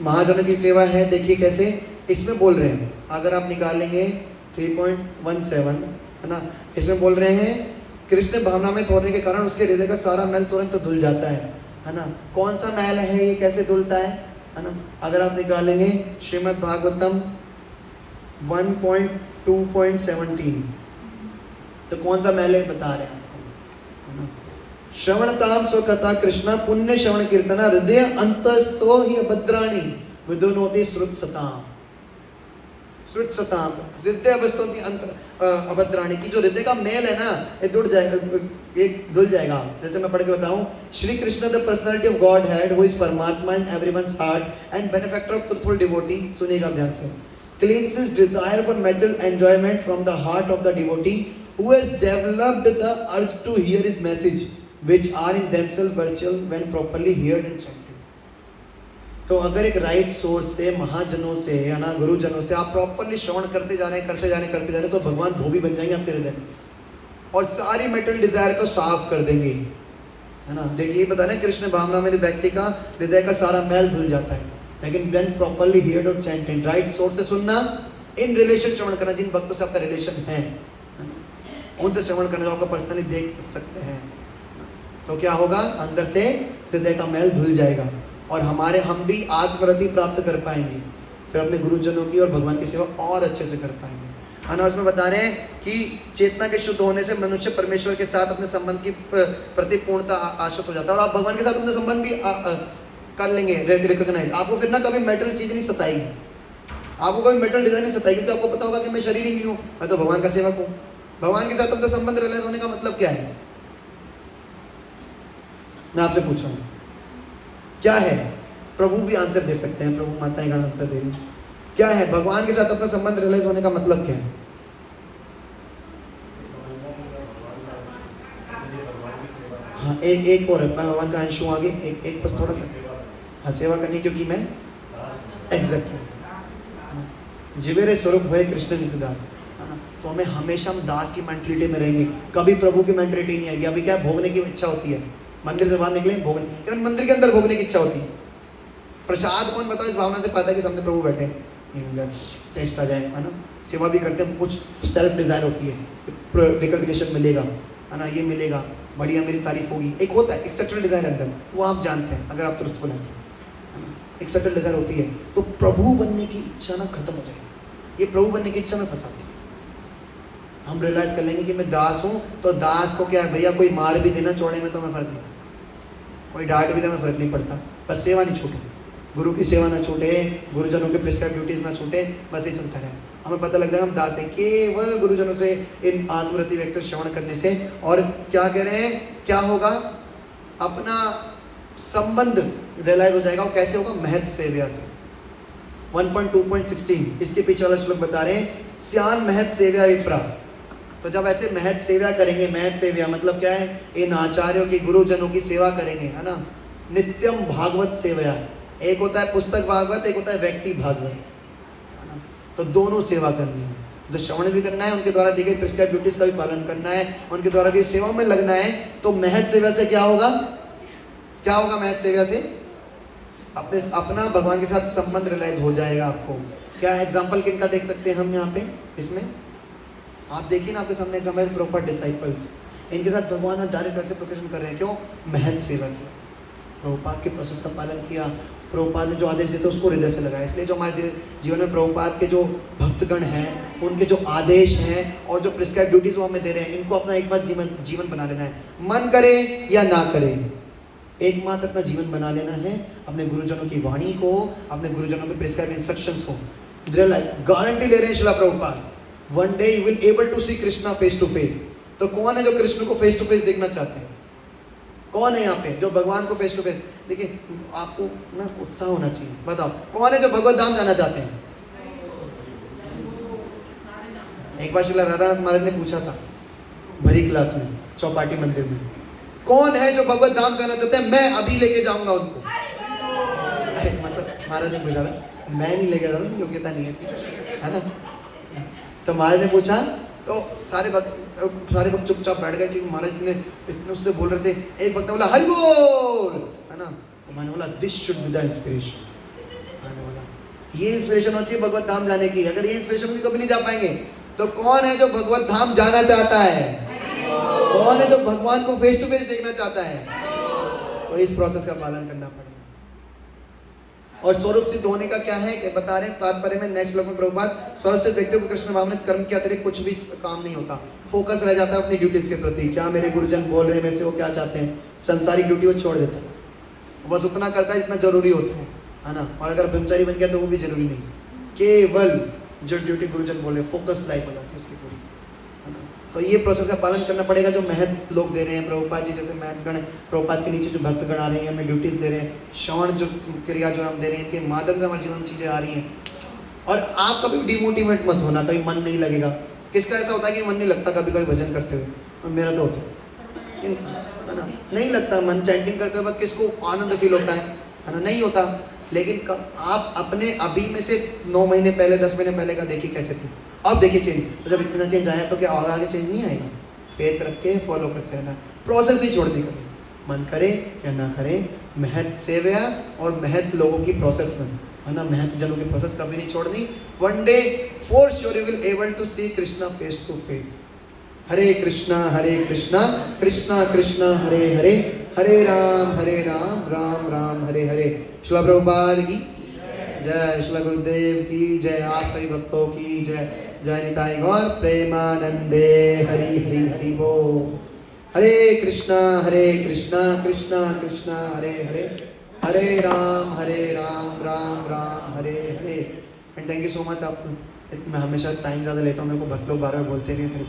महाजनों की सेवा है, देखिए कैसे इसमें बोल रहे हैं। अगर आप निकालेंगे 3.17 है ना, इसमें बोल रहे हैं कृष्ण भावना में थोड़ने के कारण उसके हृदय का सारा मैल तुरंत तो धुल जाता है ना। कौन सा मैल है ये, कैसे धुलता है ना। अगर आप निकालेंगे श्रीमद् भागवतम 1.2.17, तो कौन सा मैल है बता रहे हैं आपको, है ना। श्रवणताम स्वकथा कृष्ण पुण्य श्रवण कीर्तना हृदय अंतस्तो ही अभद्राणी विदुनोति श्रुतसताम। श्रुतसताम हृदय अवस्थों की अभद्राणी की जो हृदय का मेल है ना, ये धुल जाएगा, ये धुल जाएगा। जैसे मैं पढ़ के बताऊं, Shri Krishna the personality of godhead who is Paramatma in everyone's heart and benefactor of truthful devotee. सुनिएगा ध्यान से। cleanses desire for material enjoyment from the heart of the devotee who has developed the urge to hear his message, which are in themselves virtual when properly heard and chanted. तो अगर एक right source से, महाजनों से, है ना, गुरुजनों से आप प्रॉपरली श्रवण करते जा रहे हैं, करते जा रहे हैं, तो भगवान धोबी बन जाएंगे आपके हृदय में और सारी मेटल डिजायर को साफ कर देंगे, है ना। देखिए ये बता रहे कृष्ण भावना में व्यक्ति का हृदय का सारा मैल धुल जाता है। लेकिन when properly heard or chanted, right source से सुनना, इन रिलेशन श्रवण करना, जिन भक्तों से आपका रिलेशन है उनसे श्रवण करना, जो आपको पर्सनली देख सकते हैं, तो क्या होगा, अंदर से हृदय का मैल धुल जाएगा और हम भी आत्मरति प्राप्त कर पाएंगे। फिर अपने गुरुजनों की और भगवान की सेवा और अच्छे से कर पाएंगे, है ना। उसमें बता रहे हैं कि चेतना के शुद्ध होने से मनुष्य परमेश्वर के साथ अपने संबंध की प्रति पूर्णता आश्रित हो जाता है और आप भगवान के साथ अपने संबंध भी कर लेंगे रिकॉग्नाइज। आपको फिर ना कभी मेटल चीज नहीं सताएगी, आपको कभी मेटल डिजाइन नहीं सताएगी, तो आपको पता होगा कि मैं शरीर ही नहीं हूँ, मैं तो भगवान का सेवक हूँ। भगवान के साथ अपना संबंध रियलाइज होने का मतलब क्या है, मैं आपसे पूछ रहा हूँ क्या है। प्रभु भी आंसर दे सकते हैं, प्रभु माताएं गण आंसर दे रही, क्या है भगवान के साथ अपना संबंध रियलाइज होने का मतलब क्या है। हाँ एक और मैं भगवान का अंश हूँ, आगे एक बस थोड़ा सा, हाँ सेवा करनी, क्योंकि मैं एग्जैक्टली जीवेरे स्वरूप हुए कृष्ण नित्य दास, है ना। तो हमें हमेशा हम दास की मेंटलिटी में रहेंगे, कभी प्रभु की मेंटलिटी नहीं आएगी। अभी क्या भोगने की इच्छा होती है, मंदिर से बाहर निकले भोगने, इवन मंदिर के अंदर भोगने की इच्छा होती है। प्रसाद कौन बताओ इस भावना से पाता है कि सामने प्रभु बैठे, टेस्ट आ जाए, है ना। सेवा भी करते हैं, कुछ सेल्फ डिजायर होती है, रिकॉग्निशन मिलेगा, है ना, ये मिलेगा, बढ़िया मेरी तारीफ होगी, एक होता है एक सेक्टुअल डिजायर अंदर, वो आप जानते हैं अगर आप ट्रुथफुल हैं, एक सेक्टुअल डिजायर होती है। तो प्रभु बनने की इच्छा ना खत्म हो जाएगी, ये प्रभु बनने की इच्छा में फंसाती है। हम रियलाइज कर लेंगे कि मैं दास हूँ, तो दास को क्या है भैया, कोई मार भी देना चौड़े में तो हमें फर्क नहीं, कोई डांट भी देना फर्क नहीं पड़ता, बस सेवा नहीं छूटे, गुरु की सेवा ना छूटे, गुरुजनों के प्रिस्क्राइब ड्यूटीज ना छूटे, बस ये चलता रहे। हमें पता लगता है हम दास हैं केवल गुरुजनों से, इन आत्मरति व्यक्त श्रवण करने से। और क्या कह रहे हैं, क्या होगा, अपना संबंध रियलाइज हो जाएगा। वो कैसे होगा, महत सेव्या से। 1.2.16 इसके पीछे वाला श्लोक बता रहे हैं, स्यान महत सेव्या विप्रा। तो जब ऐसे महत सेवा करेंगे, महत सेव्या मतलब क्या है, इन आचार्यों की, गुरुजनों की सेवा करेंगे, है ना। नित्यम भागवत सेवया, एक होता है पुस्तक भागवत, एक होता है व्यक्ति भागवत, तो दोनों सेवा करनी है। जो श्रवण भी करना है, उनके द्वारा दी गई प्रिस्क्राइब ड्यूटीज का भी पालन करना है, उनके द्वारा भी सेवा में लगना है। तो महत सेवा से क्या होगा, क्या होगा महत सेवा से, अपना भगवान के साथ संबंध रियलाइज हो जाएगा आपको। क्या एग्जाम्पल किन का देख सकते हैं हम यहाँ पे, इसमें आप देखिए ना, आपके सामने एग्जाम्पल प्रॉपर डिसाइपल्स। इनके साथ भगवान डायरेक्ट रेसिप्रोकेशन कर रहे हैं। क्यों? महज सेवा की, प्रभुपाद के प्रोसेस का पालन किया, प्रभुपाद ने जो आदेश देते उसको हृदय से लगाया। इसलिए जो हमारे जीवन में प्रभुपाद के जो भक्तगण हैं, उनके जो आदेश हैं और जो प्रिस्क्राइब ड्यूटीज वो हमें दे रहे हैं, इनको अपना एक बार जीवन बना लेना है। मन करे या ना करे, एक माह अपना जीवन बना लेना है। अपने गुरुजनों की वाणी को, अपने गुरुजनों के प्रिस्क्राइब इंस्ट्रक्शंस को गारंटी ले रहे हैं शिला Prabhupada, one day you will able to see Krishna face to face. तो कौन है जो कृष्ण को फेस टू फेस देखना चाहते हैं? कौन है यहाँ पे जो भगवान को फेस टू फेस? देखिए आपको ना उत्साह होना चाहिए। बताओ कौन है जो भगवत धाम जाना चाहते हैं? एक बार श्रीला राधानाथ महाराज ने पूछा था भरी क्लास में, चौपाटी मंदिर में, कौन है जो भगवत धाम जाना चाहते हैं? मैं अभी लेके जाऊंगा उनको। अरे मतलब महाराज ने पूछा था, मैं नहीं लेके जाता, योग्यता नहीं है ना। तो महाराज ने पूछा तो सारे भक्त चुपचाप बैठ गए क्योंकि महाराज ने इतने उससे बोल रहे थे। एक भक्त ने बोला हरि बोल, है ना। तो मैंने बोला this should be the inspiration. मैंने बोला ये इंस्पिरेशन होती है भगवत धाम जाने की। अगर ये इंस्पिरेशन होगी कभी नहीं जा पाएंगे। तो कौन है जो भगवत धाम जाना चाहता है? कौन है जो भगवान को फेस टू फेस देखना चाहता है? तो इस प्रोसेस का पालन करना पड़ेगा। और स्वरूप सिद्ध होने का क्या है बता रहे हैं तात्पर्य में नेक्स्ट श्लोक में प्रभुपाद, स्वरूप सिद्ध व्यक्ति को कृष्ण भावना कर्म के अतिरिक्त कुछ भी काम नहीं होता। फोकस रह जाता है अपनी ड्यूटीज के प्रति, क्या मेरे गुरुजन बोल रहे हैं मेरे से, वो क्या चाहते हैं, संसारिक ड्यूटी वो छोड़ देता है। बस उतना करता है जितना जरूरी होता है ना। और अगर ब्रह्मचारी बन गया तो वो भी जरूरी नहीं, केवल जो ड्यूटी गुरुजन बोल रहे, फोकस लाइफ हो जाती है उसकी पूरी, है ना। तो ये प्रोसेस का पालन करना पड़ेगा जो महत लोग दे रहे हैं। प्रभुपाद जी जैसे महतगण, प्रभुपाद के नीचे जो भक्तगण आ रहे हैं, हमें ड्यूटीज दे रहे हैं, श्रवण जो क्रिया जो हम दे रहे हैं, इनके माध्यम से हमारे जीवन में चीज़ें आ रही हैं। और आप कभी डिमोटिवेट मत होना, कभी मन नहीं लगेगा। किसका ऐसा होता है कि मन नहीं लगता कभी कभी भजन करते हुए? और मेरा तो होता है ना, नहीं लगता मन। चैंटिंग करते हुए किसको आनंद फील होता है ना? नहीं होता। लेकिन आप अपने अभी में से 9 महीने पहले, 10 महीने पहले का देखिए कैसे थे, अब देखिए चेंज। तो जब इतना चेंज आया तो क्या और आगे चेंज नहीं आएगा? फेथ रख के फॉलो करते रहना, प्रोसेस नहीं छोड़नी कभी, मन करे या ना करे। महत सेवा और महत लोगों की प्रोसेस में, है ना, महत जनों की प्रोसेस कभी नहीं छोड़नी। One day for sure you will able to see Krishna face to face. Hare Krishna Krishna Krishna Hare Hare, Hare Ram Ram Ram Hare Hare. Srila Prabhupada की जय, श्रील गुरुदेव की जय, आप सभी भक्तों की जय। जय निताई गौर प्रेमानंदे, हरि हरि हरि बोल। Hare Krishna Krishna Krishna Hare Hare, Hare Ram Ram Ram Hare Hare. And thank you so much. आप मैं हमेशा टाइम ज़्यादा लेता हूँ, मेरे को भक्त लोग बार बार बोलते नहीं फिर